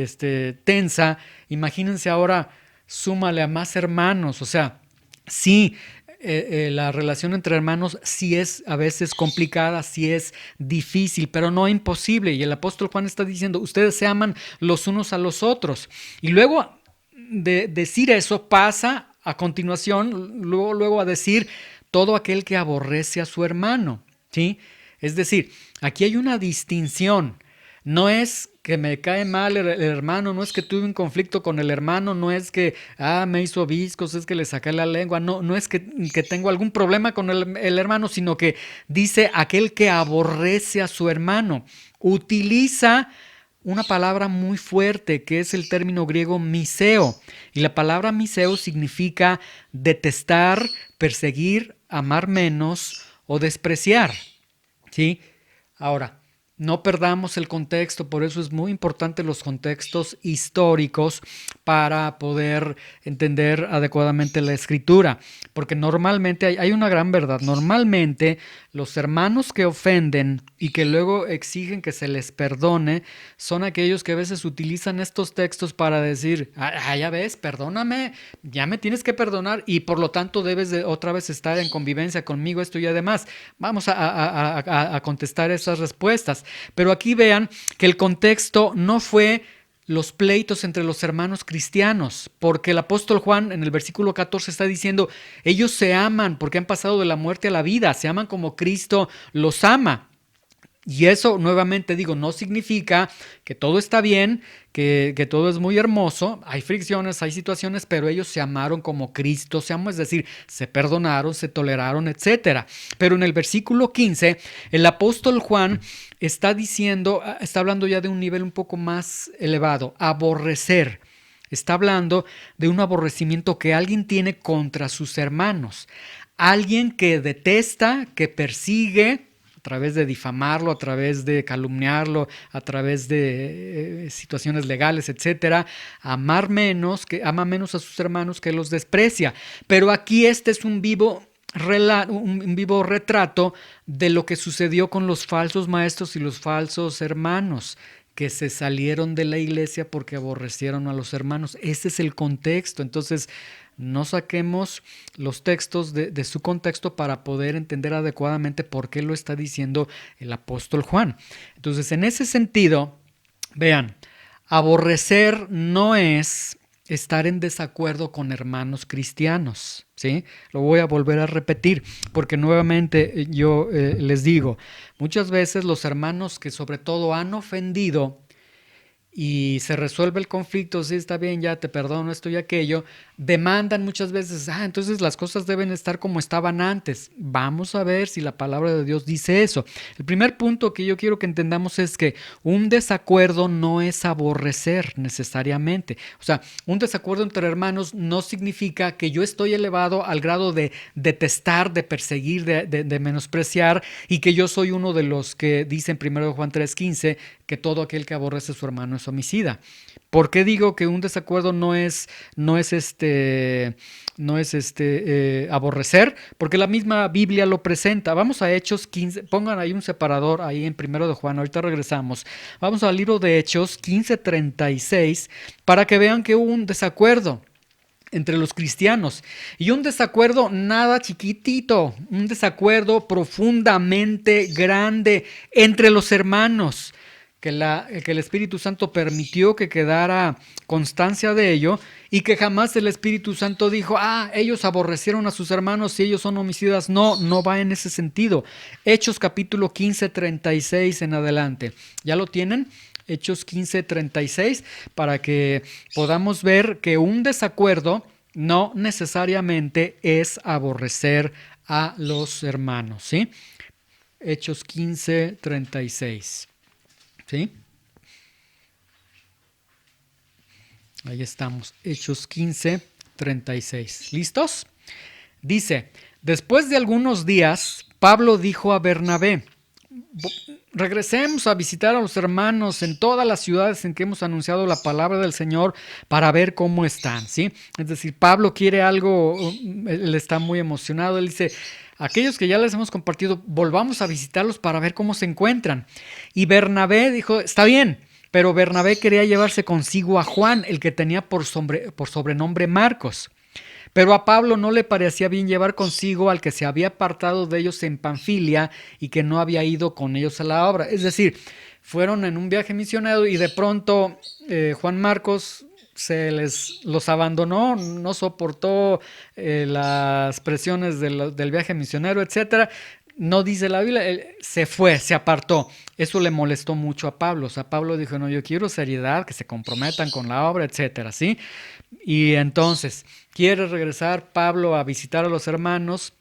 tensa. Imagínense ahora, súmale a más hermanos, o sea, sí, la relación entre hermanos sí es a veces complicada, sí es difícil, pero no imposible. Y el apóstol Juan está diciendo, ustedes se aman los unos a los otros. Y luego de decir eso pasa a continuación, luego a decir, todo aquel que aborrece a su hermano, ¿sí? Es decir, aquí hay una distinción. No es que me cae mal el hermano, no es que tuve un conflicto con el hermano, no es que me hizo viscos, es que le saqué la lengua, no es que tengo algún problema con el hermano, sino que dice aquel que aborrece a su hermano. Utiliza una palabra muy fuerte que es el término griego miseo. Y la palabra miseo significa detestar, perseguir, amar menos o despreciar, ¿sí? Ahora, no perdamos el contexto, por eso es muy importante los contextos históricos para poder entender adecuadamente la escritura, porque normalmente hay una gran verdad, normalmente los hermanos que ofenden y que luego exigen que se les perdone son aquellos que a veces utilizan estos textos para decir, ya ves, perdóname, ya me tienes que perdonar y por lo tanto debes de otra vez estar en convivencia conmigo, esto y además. Vamos a contestar esas respuestas. Pero aquí vean que el contexto no fue los pleitos entre los hermanos cristianos, porque el apóstol Juan en el versículo 14 está diciendo, ellos se aman porque han pasado de la muerte a la vida, se aman como Cristo los ama. Y eso, nuevamente digo, no significa que todo está bien, que todo es muy hermoso. Hay fricciones, hay situaciones, pero ellos se amaron como Cristo se amó, es decir, se perdonaron, se toleraron, etc. Pero en el versículo 15, el apóstol Juan está hablando ya de un nivel un poco más elevado, aborrecer. Está hablando de un aborrecimiento que alguien tiene contra sus hermanos. Alguien que detesta, que persigue, a través de difamarlo, a través de calumniarlo, a través de situaciones legales, etcétera, ama menos a sus hermanos que los desprecia. Pero aquí este es un vivo un vivo retrato de lo que sucedió con los falsos maestros y los falsos hermanos que se salieron de la iglesia porque aborrecieron a los hermanos. Ese es el contexto. Entonces, no saquemos los textos de su contexto para poder entender adecuadamente por qué lo está diciendo el apóstol Juan. Entonces, en ese sentido, vean, aborrecer no es estar en desacuerdo con hermanos cristianos, ¿sí? Lo voy a volver a repetir porque nuevamente yo les digo, muchas veces los hermanos que sobre todo han ofendido y se resuelve el conflicto, sí, está bien, ya te perdono esto y aquello, demandan muchas veces, entonces las cosas deben estar como estaban antes. Vamos a ver si la palabra de Dios dice eso. El primer punto que yo quiero que entendamos es que un desacuerdo no es aborrecer necesariamente. O sea, un desacuerdo entre hermanos no significa que yo estoy elevado al grado de detestar, de perseguir, de menospreciar, y que yo soy uno de los que dicen 1 Juan 3:15 que todo aquel que aborrece a su hermano es homicida. ¿Por qué digo que un desacuerdo no es aborrecer? Porque la misma Biblia lo presenta. Vamos a Hechos 15, pongan ahí un separador ahí en 1 de Juan, ahorita regresamos. Vamos al libro de Hechos 15:36 para que vean que hubo un desacuerdo entre los cristianos, y un desacuerdo nada chiquitito, un desacuerdo profundamente grande entre los hermanos, que el Espíritu Santo permitió que quedara constancia de ello, y que jamás el Espíritu Santo dijo, ellos aborrecieron a sus hermanos y ellos son homicidas. No, no va en ese sentido. Hechos capítulo 15:36 en adelante. ¿Ya lo tienen? Hechos 15:36, para que podamos ver que un desacuerdo no necesariamente es aborrecer a los hermanos, ¿sí? Hechos 15:36, ¿sí? Ahí estamos, Hechos 15:36. ¿Listos? Dice, después de algunos días, Pablo dijo a Bernabé, regresemos a visitar a los hermanos en todas las ciudades en que hemos anunciado la palabra del Señor para ver cómo están, ¿sí? Es decir, Pablo quiere algo, él está muy emocionado, él dice, aquellos que ya les hemos compartido, volvamos a visitarlos para ver cómo se encuentran. Y Bernabé dijo, está bien, pero Bernabé quería llevarse consigo a Juan, el que tenía por sobrenombre Marcos. Pero a Pablo no le parecía bien llevar consigo al que se había apartado de ellos en Panfilia y que no había ido con ellos a la obra. Es decir, fueron en un viaje misionero y de pronto Juan Marcos los abandonó, no soportó las presiones del viaje misionero, etcétera. No dice la Biblia, él se fue, se apartó. Eso le molestó mucho a Pablo. O sea, Pablo dijo, no, yo quiero seriedad, que se comprometan con la obra, etcétera, ¿sí? Y entonces, quiere regresar Pablo a visitar a los hermanos.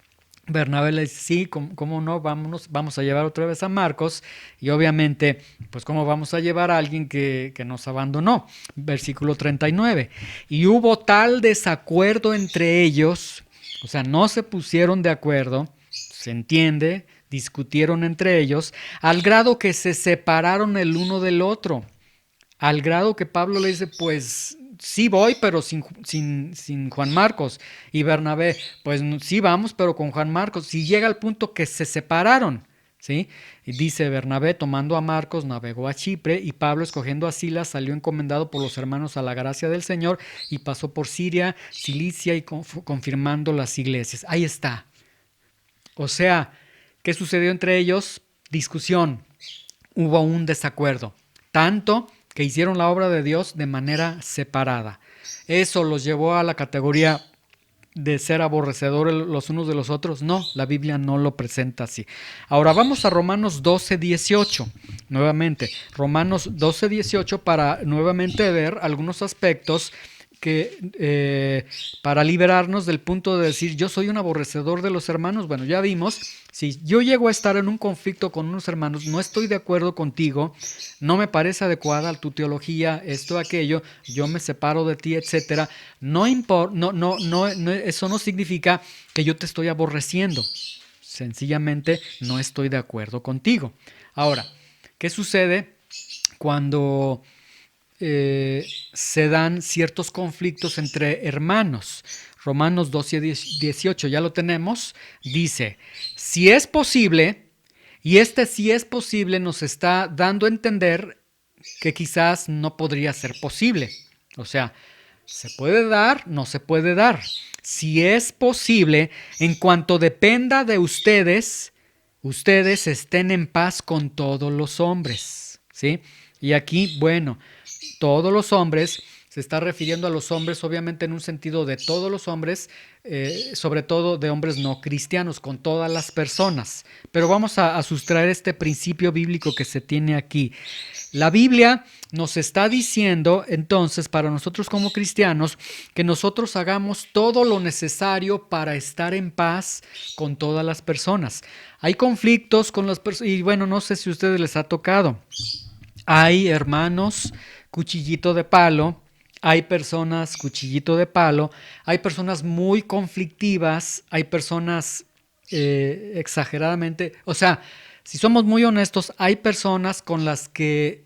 Bernabé le dice, sí, ¿cómo no? Vámonos, vamos a llevar otra vez a Marcos. Y obviamente, pues ¿cómo vamos a llevar a alguien que nos abandonó? Versículo 39. Y hubo tal desacuerdo entre ellos, o sea, no se pusieron de acuerdo, se entiende, discutieron entre ellos, al grado que se separaron el uno del otro. Al grado que Pablo le dice, pues sí voy, pero sin Juan Marcos. Y Bernabé, pues sí vamos, pero con Juan Marcos. Y llega al punto que se separaron, ¿sí? Y dice Bernabé, tomando a Marcos, navegó a Chipre, y Pablo, escogiendo a Silas, salió encomendado por los hermanos a la gracia del Señor, y pasó por Siria, Cilicia, y confirmando las iglesias. Ahí está. O sea, ¿qué sucedió entre ellos? Discusión. Hubo un desacuerdo. Tanto que hicieron la obra de Dios de manera separada. ¿Eso los llevó a la categoría de ser aborrecedores los unos de los otros? No, la Biblia no lo presenta así. Ahora vamos a Romanos 12:18. Nuevamente, Romanos 12:18 para nuevamente ver algunos aspectos que para liberarnos del punto de decir yo soy un aborrecedor de los hermanos. Bueno, ya vimos, si yo llego a estar en un conflicto con unos hermanos, no estoy de acuerdo contigo, no me parece adecuada tu teología, esto, aquello, yo me separo de ti, etcétera. Eso no significa que yo te estoy aborreciendo, sencillamente no estoy de acuerdo contigo. Ahora, ¿qué sucede cuando se dan ciertos conflictos entre hermanos? Romanos 12:18, ya lo tenemos, dice, si es posible, y este si es posible nos está dando a entender que quizás no podría ser posible. O sea, ¿se puede dar? No se puede dar. Si es posible, en cuanto dependa de ustedes, ustedes estén en paz con todos los hombres, ¿sí? Y aquí, bueno, todos los hombres, se está refiriendo a los hombres, obviamente en un sentido de todos los hombres, sobre todo de hombres no cristianos, con todas las personas. Pero vamos a sustraer este principio bíblico que se tiene aquí. La Biblia nos está diciendo, entonces, para nosotros como cristianos, que nosotros hagamos todo lo necesario para estar en paz con todas las personas. Hay conflictos con las personas, y bueno, no sé si a ustedes les ha tocado. Hay hermanos, cuchillito de palo, hay personas, cuchillito de palo, hay personas muy conflictivas, hay personas exageradamente, o sea, si somos muy honestos, hay personas con las que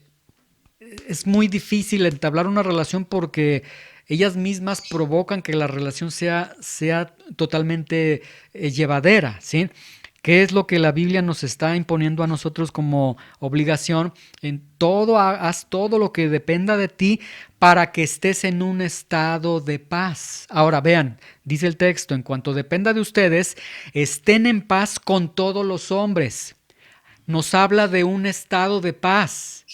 es muy difícil entablar una relación porque ellas mismas provocan que la relación sea totalmente llevadera, ¿sí? ¿Qué es lo que la Biblia nos está imponiendo a nosotros como obligación? En todo, haz todo lo que dependa de ti para que estés en un estado de paz. Ahora vean, dice el texto, en cuanto dependa de ustedes, estén en paz con todos los hombres. Nos habla de un estado de paz.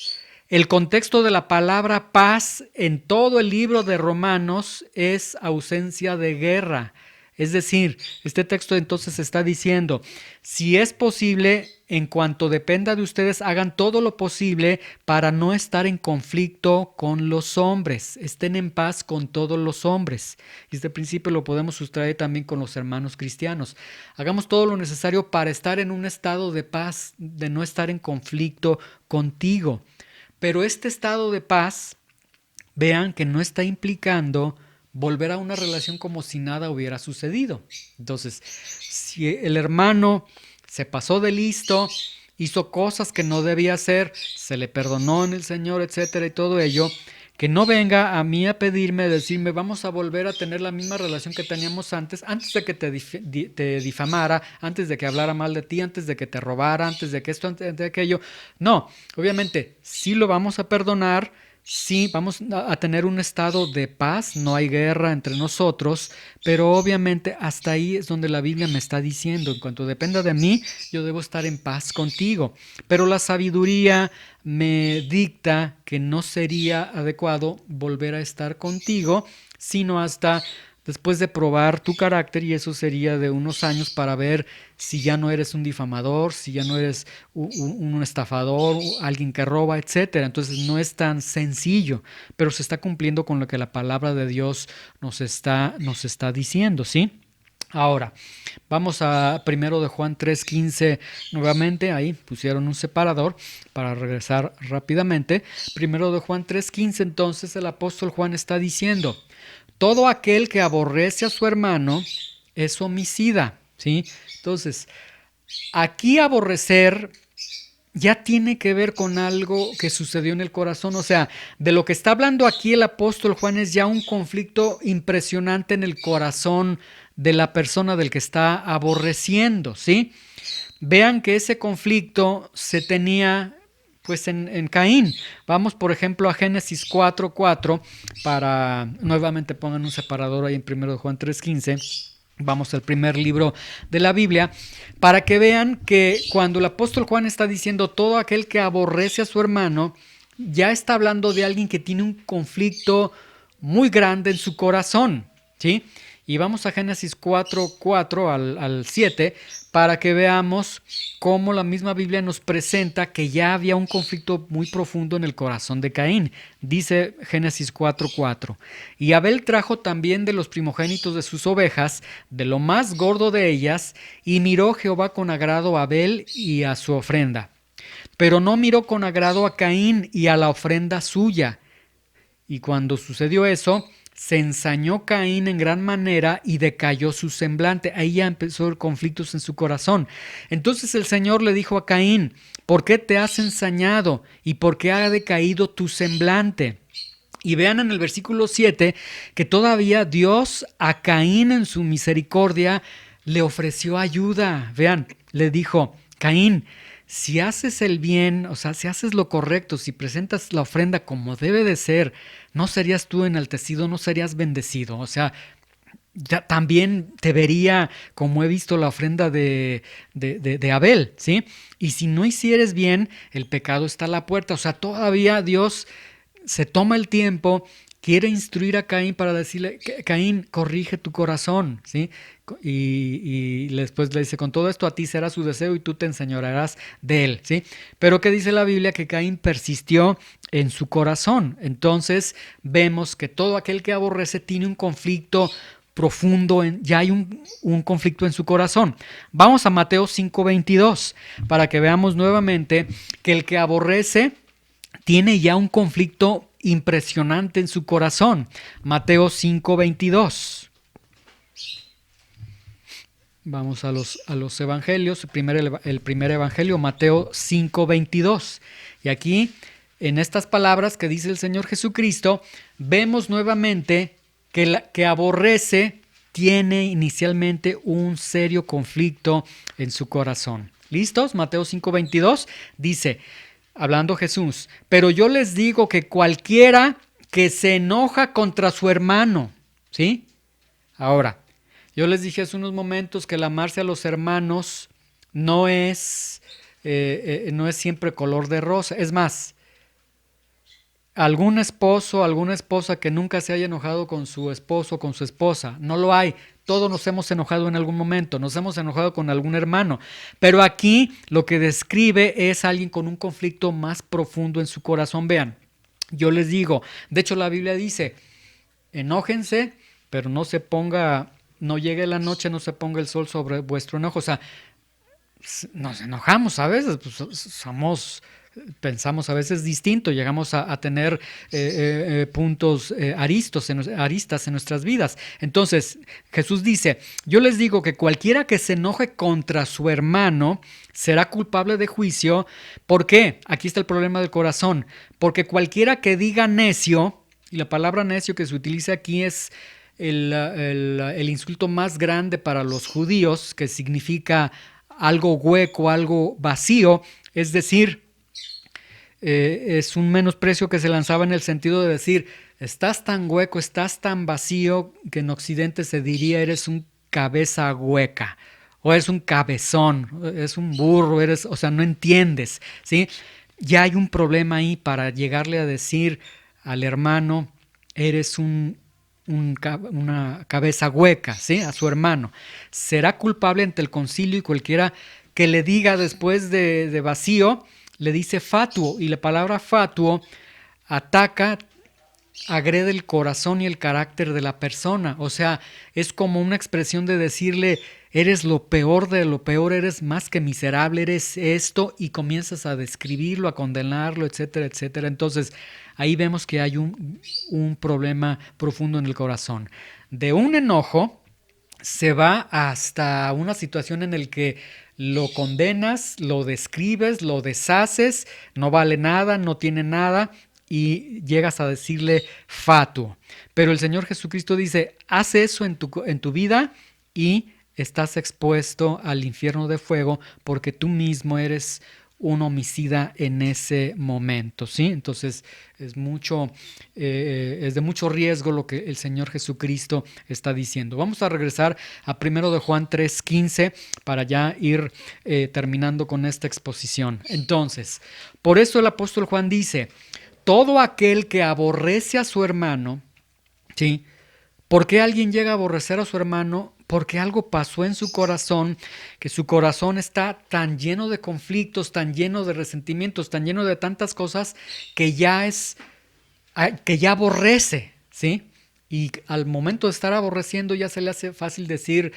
El contexto de la palabra paz en todo el libro de Romanos es ausencia de guerra. Es decir, este texto entonces está diciendo, si es posible, en cuanto dependa de ustedes, hagan todo lo posible para no estar en conflicto con los hombres. Estén en paz con todos los hombres. Y este principio lo podemos sustraer también con los hermanos cristianos. Hagamos todo lo necesario para estar en un estado de paz, de no estar en conflicto contigo. Pero este estado de paz, vean que no está implicando volver a una relación como si nada hubiera sucedido. Entonces, si el hermano se pasó de listo, hizo cosas que no debía hacer, se le perdonó en el Señor, etcétera, y todo ello, que no venga a mí a pedirme, decirme, vamos a volver a tener la misma relación que teníamos antes de que te difamara, antes de que hablara mal de ti, antes de que te robara, antes de que esto, antes de aquello. No, obviamente, sí lo vamos a perdonar, sí, vamos a tener un estado de paz, no hay guerra entre nosotros, pero obviamente hasta ahí es donde la Biblia me está diciendo, en cuanto dependa de mí, yo debo estar en paz contigo. Pero la sabiduría me dicta que no sería adecuado volver a estar contigo, sino hasta después de probar tu carácter, y eso sería de unos años para ver si ya no eres un difamador, si ya no eres un estafador, alguien que roba, etcétera. Entonces no es tan sencillo, pero se está cumpliendo con lo que la palabra de Dios nos está diciendo, ¿sí? Ahora, vamos a 1 de Juan 3:15 nuevamente, ahí pusieron un separador para regresar rápidamente. 1 de Juan 3:15, entonces el apóstol Juan está diciendo, todo aquel que aborrece a su hermano es homicida, ¿sí? Entonces, aquí aborrecer ya tiene que ver con algo que sucedió en el corazón. O sea, de lo que está hablando aquí el apóstol Juan es ya un conflicto impresionante en el corazón de la persona del que está aborreciendo, ¿sí? Vean que ese conflicto se tenía pues en Caín. Vamos por ejemplo a Génesis 4:4 para, nuevamente pongan un separador ahí en 1 de Juan 3:15. Vamos al primer libro de la Biblia, para que vean que cuando el apóstol Juan está diciendo todo aquel que aborrece a su hermano, ya está hablando de alguien que tiene un conflicto muy grande en su corazón, ¿sí? Y vamos a Génesis 4:4 al 7 para que veamos cómo la misma Biblia nos presenta que ya había un conflicto muy profundo en el corazón de Caín. Dice Génesis 4:4, y Abel trajo también de los primogénitos de sus ovejas, de lo más gordo de ellas, y miró Jehová con agrado a Abel y a su ofrenda. Pero no miró con agrado a Caín y a la ofrenda suya. Y cuando sucedió eso, se ensañó Caín en gran manera y decayó su semblante. Ahí ya empezó el conflicto en su corazón. Entonces el Señor le dijo a Caín, ¿por qué te has ensañado y por qué ha decaído tu semblante? Y vean en el versículo 7 que todavía Dios a Caín en su misericordia le ofreció ayuda. Vean, le dijo: Caín, si haces el bien, o sea, si haces lo correcto, si presentas la ofrenda como debe de ser, no serías tú enaltecido, no serías bendecido. O sea, ya también te vería como he visto la ofrenda de Abel, ¿sí? Y si no hicieres bien, el pecado está a la puerta. O sea, todavía Dios se toma el tiempo, quiere instruir a Caín para decirle: Caín, corrige tu corazón, ¿sí? Y después le dice: con todo esto a ti será su deseo y tú te enseñorearás de él, ¿sí? Pero ¿qué dice la Biblia? Que Caín persistió en su corazón. Entonces vemos que todo aquel que aborrece tiene un conflicto profundo, ya hay un conflicto en su corazón. Vamos a Mateo 5:22 para que veamos nuevamente que el que aborrece tiene ya un conflicto impresionante en su corazón. Mateo 5:22. Vamos a los evangelios. El primer evangelio, Mateo 5:22. Y aquí, en estas palabras que dice el Señor Jesucristo, vemos nuevamente que aborrece tiene inicialmente un serio conflicto en su corazón. ¿Listos? Mateo 5:22 dice, hablando Jesús: pero yo les digo que cualquiera que se enoja contra su hermano, ¿sí? Ahora, yo les dije hace unos momentos que el amarse a los hermanos no es siempre color de rosa. Es más, algún esposo, alguna esposa que nunca se haya enojado con su esposo o con su esposa, no lo hay. Todos nos hemos enojado en algún momento, nos hemos enojado con algún hermano. Pero aquí lo que describe es alguien con un conflicto más profundo en su corazón. Vean, yo les digo, de hecho la Biblia dice: enójense, pero no llegue la noche, no se ponga el sol sobre vuestro enojo. O sea, nos enojamos a veces, pues pensamos a veces distinto, llegamos a tener puntos aristas en nuestras vidas. Entonces, Jesús dice: yo les digo que cualquiera que se enoje contra su hermano será culpable de juicio. ¿Por qué? Aquí está el problema del corazón. Porque cualquiera que diga necio, y la palabra necio que se utiliza aquí es el insulto más grande para los judíos, que significa algo hueco, algo vacío, es decir, es un menosprecio que se lanzaba en el sentido de decir: estás tan hueco, estás tan vacío, que en Occidente se diría eres un cabeza hueca, o eres un cabezón, eres un burro, o sea, no entiendes, ¿sí? Ya hay un problema ahí para llegarle a decir al hermano: eres una cabeza hueca, ¿sí? A su hermano. Será culpable ante el concilio, y cualquiera que le diga después de vacío, le dice fatuo, y la palabra fatuo ataca, agrede el corazón y el carácter de la persona. O sea, es como una expresión de decirle: eres lo peor de lo peor, eres más que miserable, eres esto, y comienzas a describirlo, a condenarlo, etcétera, etcétera. Entonces, ahí vemos que hay un problema profundo en el corazón. De un enojo se va hasta una situación en la que lo condenas, lo describes, lo deshaces, no vale nada, no tiene nada, y llegas a decirle fatuo. Pero el Señor Jesucristo dice: haz eso en tu vida y estás expuesto al infierno de fuego, porque tú mismo eres un homicida en ese momento, ¿sí? Entonces es de mucho riesgo lo que el Señor Jesucristo está diciendo. Vamos a regresar a 1 de Juan 3:15 para ya ir terminando con esta exposición. Entonces, por eso el apóstol Juan dice: todo aquel que aborrece a su hermano, ¿sí? ¿Por qué alguien llega a aborrecer a su hermano? Porque algo pasó en su corazón, que su corazón está tan lleno de conflictos, tan lleno de resentimientos, tan lleno de tantas cosas, que ya aborrece, ¿sí? Y al momento de estar aborreciendo ya se le hace fácil decir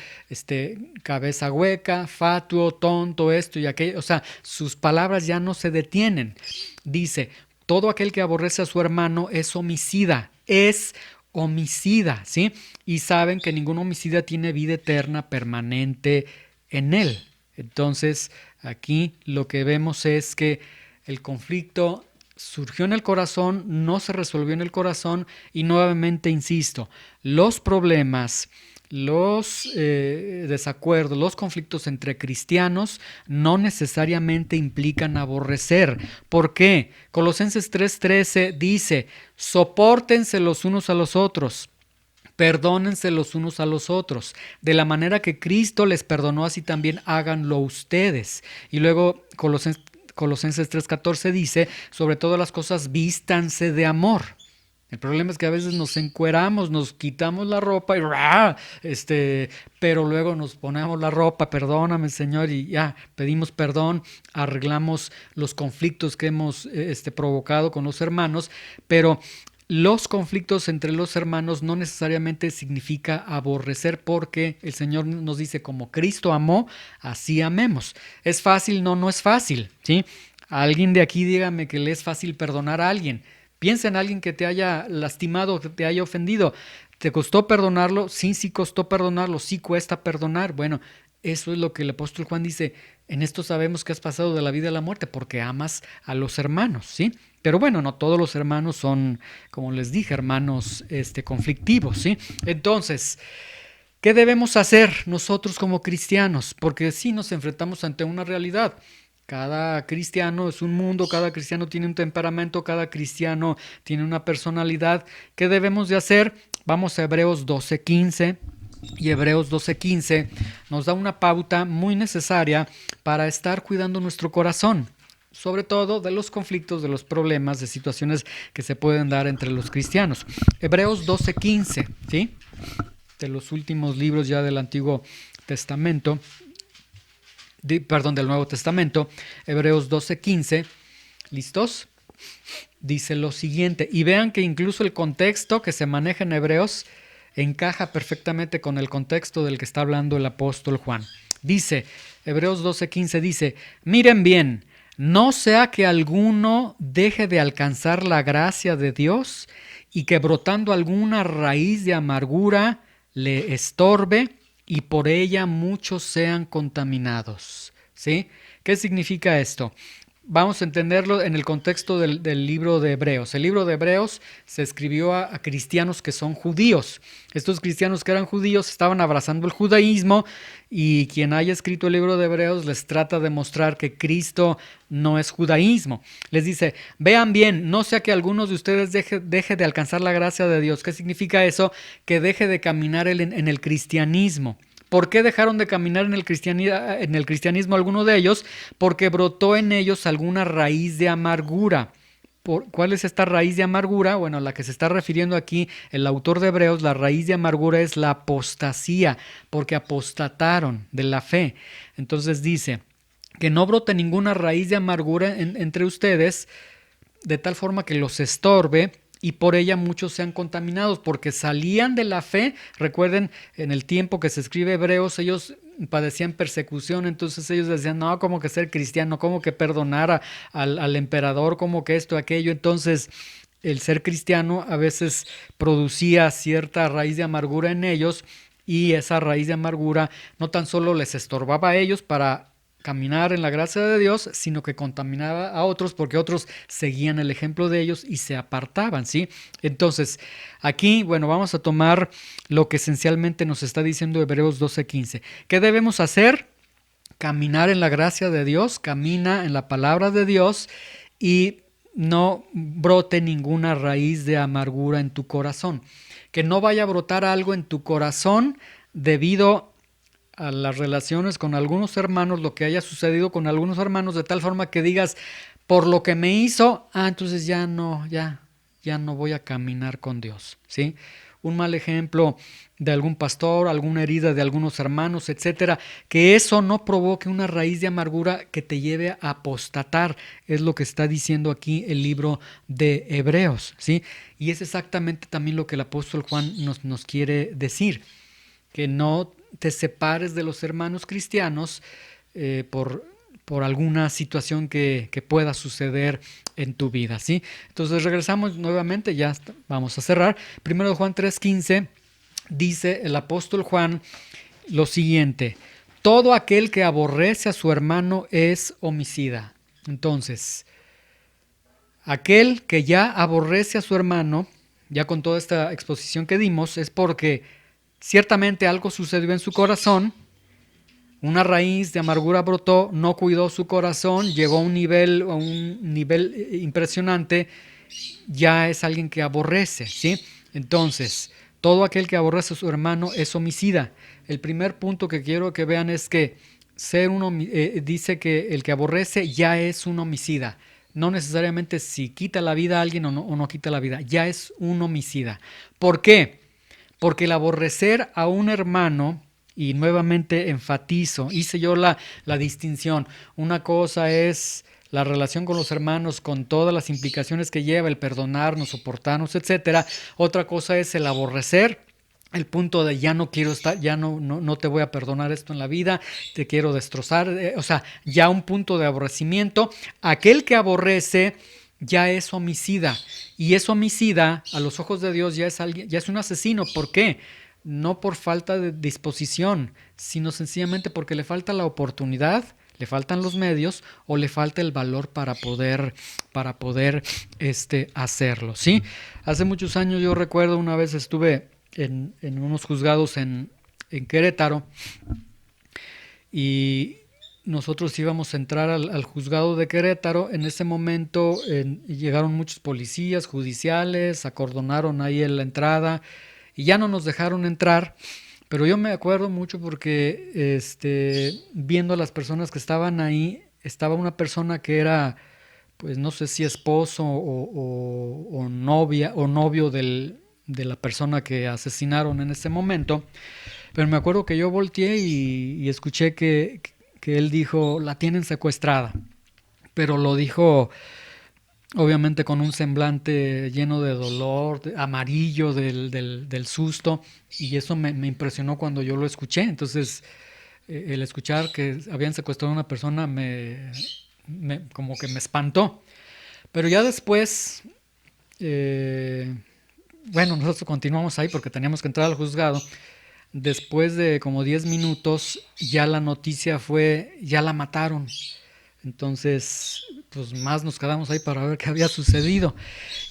cabeza hueca, fatuo, tonto, esto y aquello. O sea, sus palabras ya no se detienen. Dice: todo aquel que aborrece a su hermano es homicida, ¿sí? Y saben que ningún homicida tiene vida eterna permanente en él. Entonces, aquí lo que vemos es que el conflicto surgió en el corazón, no se resolvió en el corazón y nuevamente insisto, los problemas, los desacuerdos, los conflictos entre cristianos no necesariamente implican aborrecer. ¿Por qué? Colosenses 3:13 dice, sopórtense los unos a los otros. Perdónense los unos a los otros. De la manera que Cristo les perdonó, así también háganlo ustedes. Y luego Colosenses 3:14 dice, sobre todas las cosas, vístanse de amor. El problema es que a veces nos encueramos, nos quitamos la ropa y pero luego nos ponemos la ropa, perdóname Señor, y ya pedimos perdón, arreglamos los conflictos que hemos provocado con los hermanos, pero los conflictos entre los hermanos no necesariamente significa aborrecer, porque el Señor nos dice, como Cristo amó, así amemos. ¿Es fácil? No, no es fácil, ¿sí? Alguien de aquí dígame que le es fácil perdonar a alguien. Piensa en alguien que te haya lastimado, que te haya ofendido. ¿Te costó perdonarlo? Sí, sí costó perdonarlo, sí cuesta perdonar. Bueno, eso es lo que el apóstol Juan dice. En esto sabemos que has pasado de la vida a la muerte porque amas a los hermanos, ¿sí? Pero bueno, no todos los hermanos son, como les dije, hermanos conflictivos, ¿sí? Entonces, ¿qué debemos hacer nosotros como cristianos? Porque sí nos enfrentamos ante una realidad. Cada cristiano es un mundo, cada cristiano tiene un temperamento, cada cristiano tiene una personalidad. ¿Qué debemos de hacer? Vamos a Hebreos 12:15. Y Hebreos 12:15 nos da una pauta muy necesaria para estar cuidando nuestro corazón, sobre todo de los conflictos, de los problemas, de situaciones que se pueden dar entre los cristianos. Hebreos 12:15, ¿sí? De los últimos libros ya del Antiguo Testamento, del Nuevo Testamento, Hebreos 12:15, ¿listos? Dice lo siguiente, y vean que incluso el contexto que se maneja en Hebreos encaja perfectamente con el contexto del que está hablando el apóstol Juan. Dice, Hebreos 12:15 dice, miren bien, no sea que alguno deje de alcanzar la gracia de Dios y que brotando alguna raíz de amargura le estorbe y por ella muchos sean contaminados. ¿Sí? ¿Qué significa esto? Vamos a entenderlo en el contexto del libro de Hebreos. El libro de Hebreos se escribió a cristianos que son judíos. Estos cristianos que eran judíos estaban abrazando el judaísmo y quien haya escrito el libro de Hebreos les trata de mostrar que Cristo no es judaísmo. Les dice, vean bien, no sea que algunos de ustedes deje de alcanzar la gracia de Dios. ¿Qué significa eso? Que deje de caminar en el cristianismo. ¿Por qué dejaron de caminar en el cristianismo alguno de ellos? Porque brotó en ellos alguna raíz de amargura. ¿Cuál es esta raíz de amargura? Bueno, la que se está refiriendo aquí el autor de Hebreos, la raíz de amargura es la apostasía, porque apostataron de la fe. Entonces dice, que no brote ninguna raíz de amargura entre ustedes, de tal forma que los estorbe, y por ella muchos sean contaminados, porque salían de la fe. Recuerden, en el tiempo que se escribe Hebreos, ellos padecían persecución, entonces ellos decían, no, como que ser cristiano, como que perdonar al emperador, como que esto, aquello. Entonces, el ser cristiano a veces producía cierta raíz de amargura en ellos, y esa raíz de amargura no tan solo les estorbaba a ellos para caminar en la gracia de Dios, sino que contaminaba a otros, porque otros seguían el ejemplo de ellos y se apartaban, ¿sí? Entonces, aquí, bueno, vamos a tomar lo que esencialmente nos está diciendo Hebreos 12:15. ¿Qué debemos hacer? Caminar en la gracia de Dios, camina en la palabra de Dios y no brote ninguna raíz de amargura en tu corazón. Que no vaya a brotar algo en tu corazón debido a las relaciones con algunos hermanos, lo que haya sucedido con algunos hermanos, de tal forma que digas, por lo que me hizo, entonces ya no voy a caminar con Dios, ¿sí? Un mal ejemplo de algún pastor, alguna herida de algunos hermanos, etcétera, que eso no provoque una raíz de amargura que te lleve a apostatar, es lo que está diciendo aquí el libro de Hebreos, ¿sí? Y es exactamente también lo que el apóstol Juan nos quiere decir, que no te separes de los hermanos cristianos por alguna situación que pueda suceder en tu vida, ¿sí? Entonces regresamos nuevamente, vamos a cerrar. Primero Juan 3:15 dice el apóstol Juan lo siguiente: todo aquel que aborrece a su hermano es homicida. Entonces, Aquel que ya aborrece a su hermano, ya con toda esta exposición que dimos, es porque ciertamente algo sucedió en su corazón, una raíz de amargura brotó, no cuidó su corazón, llegó a un nivel impresionante, ya es alguien que aborrece, ¿sí? Entonces, todo aquel que aborrece a su hermano es homicida. El primer punto que quiero que vean es que dice que el que aborrece ya es un homicida. No necesariamente si quita la vida a alguien o no quita la vida, ya es un homicida. ¿Por qué? Porque el aborrecer a un hermano, y nuevamente enfatizo, hice yo la distinción, una cosa es la relación con los hermanos, con todas las implicaciones que lleva, el perdonarnos, soportarnos, etcétera. Otra cosa es el aborrecer, el punto de ya no quiero estar, ya no te voy a perdonar esto en la vida, te quiero destrozar, o sea, ya un punto de aborrecimiento. Aquel que aborrece ya es homicida, y es homicida a los ojos de Dios, ya es alguien, ya es un asesino. ¿Por qué? No por falta de disposición, sino sencillamente porque le falta la oportunidad, le faltan los medios o le falta el valor para poder hacerlo, ¿sí? Hace muchos años yo recuerdo una vez estuve en unos juzgados en Querétaro, y nosotros íbamos a entrar al juzgado de Querétaro. En ese momento llegaron muchos policías judiciales, acordonaron ahí en la entrada y ya no nos dejaron entrar. Pero yo me acuerdo mucho porque viendo a las personas que estaban ahí, estaba una persona que era, pues no sé si esposo o novia o novio de la persona que asesinaron en ese momento. Pero me acuerdo que yo volteé y escuché que él dijo, la tienen secuestrada. Pero lo dijo obviamente con un semblante lleno de dolor, amarillo del susto. Y eso me impresionó cuando yo lo escuché. Entonces, el escuchar que habían secuestrado a una persona como que me espantó. Pero ya después, eh, bueno, nosotros continuamos ahí porque teníamos que entrar al juzgado. Después de como 10 minutos, ya la noticia fue, ya la mataron. Entonces, pues más nos quedamos ahí para ver qué había sucedido.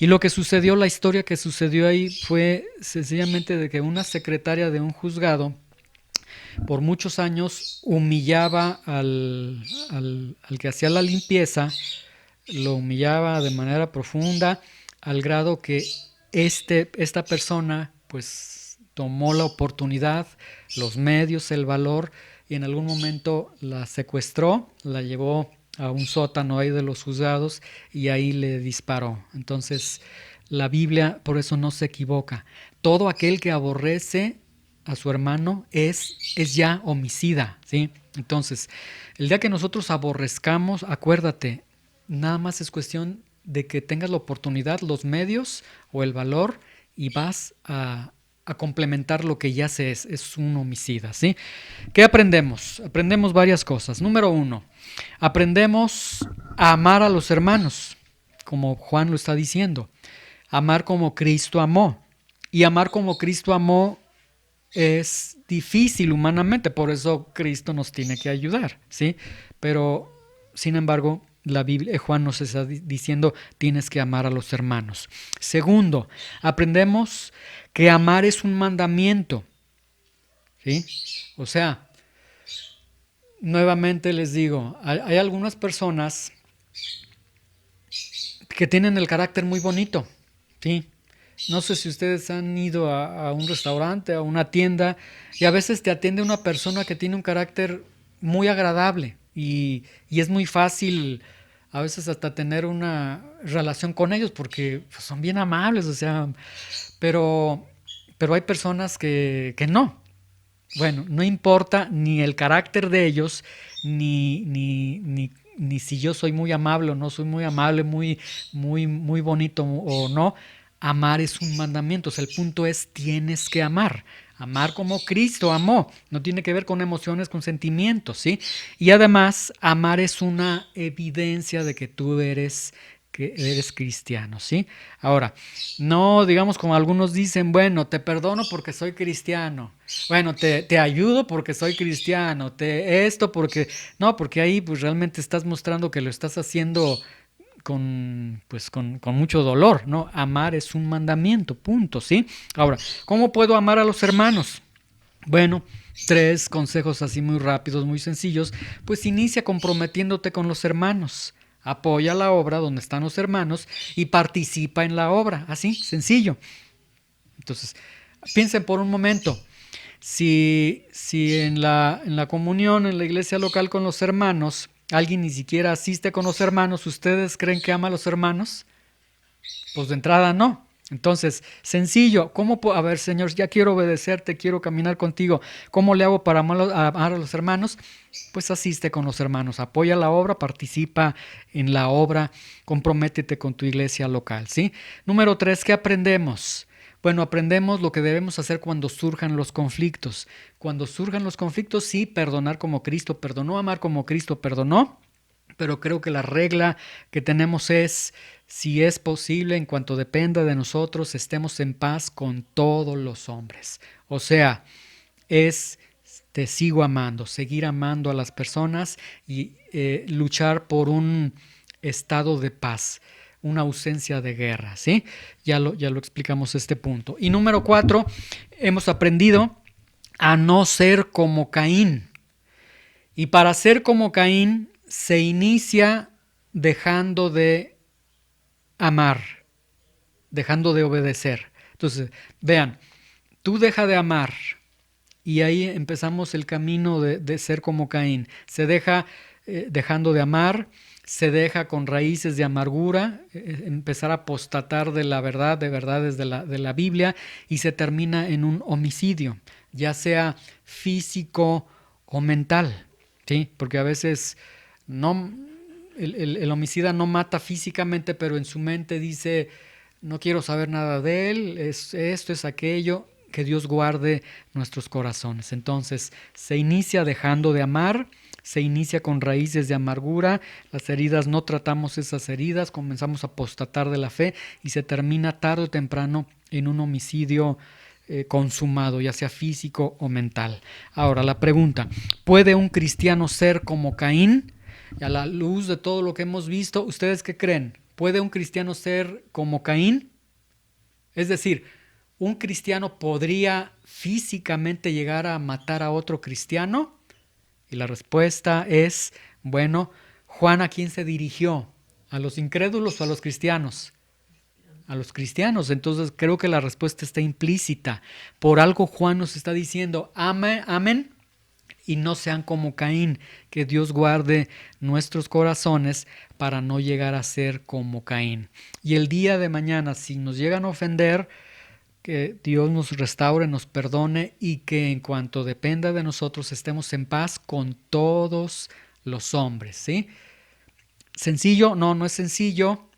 Y lo que sucedió, la historia que sucedió ahí fue sencillamente de que una secretaria de un juzgado por muchos años humillaba al que hacía la limpieza, lo humillaba de manera profunda, al grado que esta persona pues tomó la oportunidad, los medios, el valor, y en algún momento la secuestró, la llevó a un sótano ahí de los juzgados y ahí le disparó. Entonces la Biblia por eso no se equivoca. Todo aquel que aborrece a su hermano es ya homicida, ¿sí? Entonces, el día que nosotros aborrezcamos, acuérdate, nada más es cuestión de que tengas la oportunidad, los medios o el valor, y vas a complementar lo que ya se es un homicida, ¿sí? ¿Qué aprendemos? Aprendemos varias cosas. Número 1, aprendemos a amar a los hermanos, como Juan lo está diciendo. Amar como Cristo amó. Y amar como Cristo amó es difícil humanamente, por eso Cristo nos tiene que ayudar, ¿sí? Pero, sin embargo, la Biblia, Juan nos está diciendo, tienes que amar a los hermanos. Segundo, aprendemos que amar es un mandamiento, ¿sí? O sea, nuevamente les digo, hay algunas personas que tienen el carácter muy bonito, ¿sí? No sé si ustedes han ido a un restaurante, a una tienda, y a veces te atiende una persona que tiene un carácter muy agradable y es muy fácil a veces hasta tener una relación con ellos porque pues, son bien amables, o sea, pero, pero hay personas que no. Bueno, no importa ni el carácter de ellos, ni si yo soy muy amable o no soy muy amable, muy bonito o no. Amar es un mandamiento. O sea, el punto es, tienes que amar. Amar como Cristo amó. No tiene que ver con emociones, con sentimientos, ¿sí? Y además, amar es una evidencia de que eres cristiano, ¿sí? Ahora, no digamos como algunos dicen, bueno, te perdono porque soy cristiano. Bueno, te ayudo porque soy cristiano. Esto porque... No, porque ahí pues realmente estás mostrando que lo estás haciendo con mucho dolor, ¿no? Amar es un mandamiento, punto, ¿sí? Ahora, ¿cómo puedo amar a los hermanos? Bueno, 3 consejos así muy rápidos, muy sencillos. Pues inicia comprometiéndote con los hermanos. Apoya la obra donde están los hermanos y participa en la obra. Así, sencillo. Entonces, piensen por un momento. Si en la comunión, en la iglesia local con los hermanos, alguien ni siquiera asiste con los hermanos, ¿ustedes creen que ama a los hermanos? Pues de entrada no. Entonces, sencillo, a ver, Señor, ya quiero obedecerte, quiero caminar contigo, ¿cómo le hago para amar a los hermanos? Pues asiste con los hermanos, apoya la obra, participa en la obra, comprométete con tu iglesia local, ¿sí? Número 3, ¿qué aprendemos? Bueno, aprendemos lo que debemos hacer cuando surjan los conflictos. Cuando surjan los conflictos, sí, perdonar como Cristo perdonó, amar como Cristo perdonó, pero creo que la regla que tenemos es, si es posible, en cuanto dependa de nosotros, estemos en paz con todos los hombres. O sea, te sigo amando, seguir amando a las personas y luchar por un estado de paz, una ausencia de guerra, ¿sí? Ya lo explicamos este punto. Y número 4, hemos aprendido a no ser como Caín. Y para ser como Caín se inicia dejando de amar, dejando de obedecer. Entonces, vean, tú deja de amar y ahí empezamos el camino de ser como Caín. Se deja dejando de amar, se deja con raíces de amargura, empezar a apostatar de la verdad, de verdades de la Biblia, y se termina en un homicidio, ya sea físico o mental, ¿sí? Porque a veces no, el homicida no mata físicamente, pero en su mente dice, no quiero saber nada de él, es esto, es aquello. Que Dios guarde nuestros corazones. Entonces, se inicia dejando de amar, se inicia con raíces de amargura, las heridas no tratamos esas heridas, comenzamos a apostatar de la fe y se termina tarde o temprano en un homicidio consumado, ya sea físico o mental. Ahora, la pregunta, ¿puede un cristiano ser como Caín? Y a la luz de todo lo que hemos visto, ¿ustedes qué creen? ¿Puede un cristiano ser como Caín? Es decir, ¿un cristiano podría físicamente llegar a matar a otro cristiano? Y la respuesta es, bueno, Juan, ¿a quién se dirigió? ¿A los incrédulos o a los cristianos? A los cristianos. Entonces creo que la respuesta está implícita. Por algo Juan nos está diciendo, amen y no sean como Caín. Que Dios guarde nuestros corazones para no llegar a ser como Caín. Y el día de mañana, si nos llegan a ofender, que Dios nos restaure, nos perdone y que en cuanto dependa de nosotros estemos en paz con todos los hombres, ¿sí? ¿Sencillo? No, no es sencillo.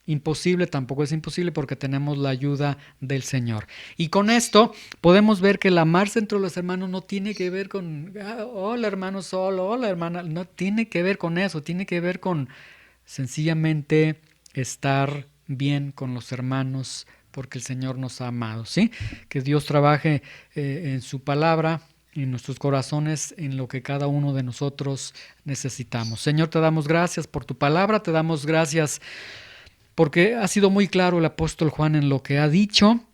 Imposible, tampoco es imposible porque tenemos la ayuda del Señor. Y con esto podemos ver que el amarse entre los hermanos no tiene que ver con, hola hermano solo, hola hermana, no tiene que ver con eso, tiene que ver con sencillamente estar bien con los hermanos porque el Señor nos ha amado, ¿sí? Que Dios trabaje en su palabra, en nuestros corazones, en lo que cada uno de nosotros necesitamos. Señor, te damos gracias por tu palabra, te damos gracias porque ha sido muy claro el apóstol Juan en lo que ha dicho.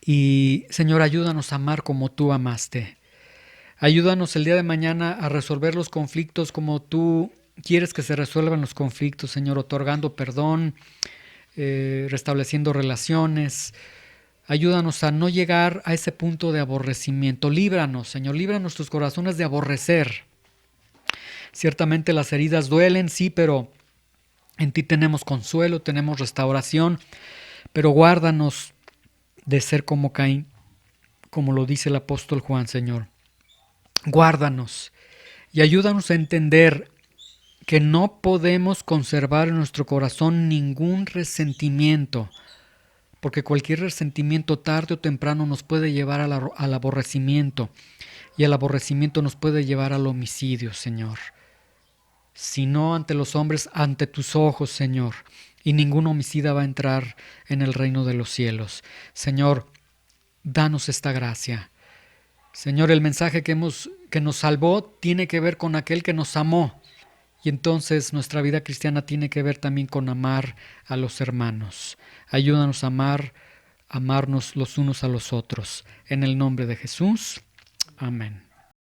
Y Señor, ayúdanos a amar como tú amaste. Ayúdanos el día de mañana a resolver los conflictos como tú quieres que se resuelvan los conflictos, Señor, otorgando perdón, restableciendo relaciones. Ayúdanos a no llegar a ese punto de aborrecimiento. Líbranos, Señor, líbranos nuestros corazones de aborrecer. Ciertamente las heridas duelen, sí, pero en ti tenemos consuelo, tenemos restauración, pero guárdanos de ser como Caín, como lo dice el apóstol Juan, Señor. Guárdanos y ayúdanos a entender que no podemos conservar en nuestro corazón ningún resentimiento, porque cualquier resentimiento tarde o temprano nos puede llevar al aborrecimiento, y el aborrecimiento nos puede llevar al homicidio, Señor. Si no ante los hombres, ante tus ojos, Señor, y ningún homicida va a entrar en el reino de los cielos. Señor, danos esta gracia. Señor, el mensaje que nos salvó tiene que ver con aquel que nos amó y entonces nuestra vida cristiana tiene que ver también con amar a los hermanos. Ayúdanos a amarnos los unos a los otros. En el nombre de Jesús. Amén.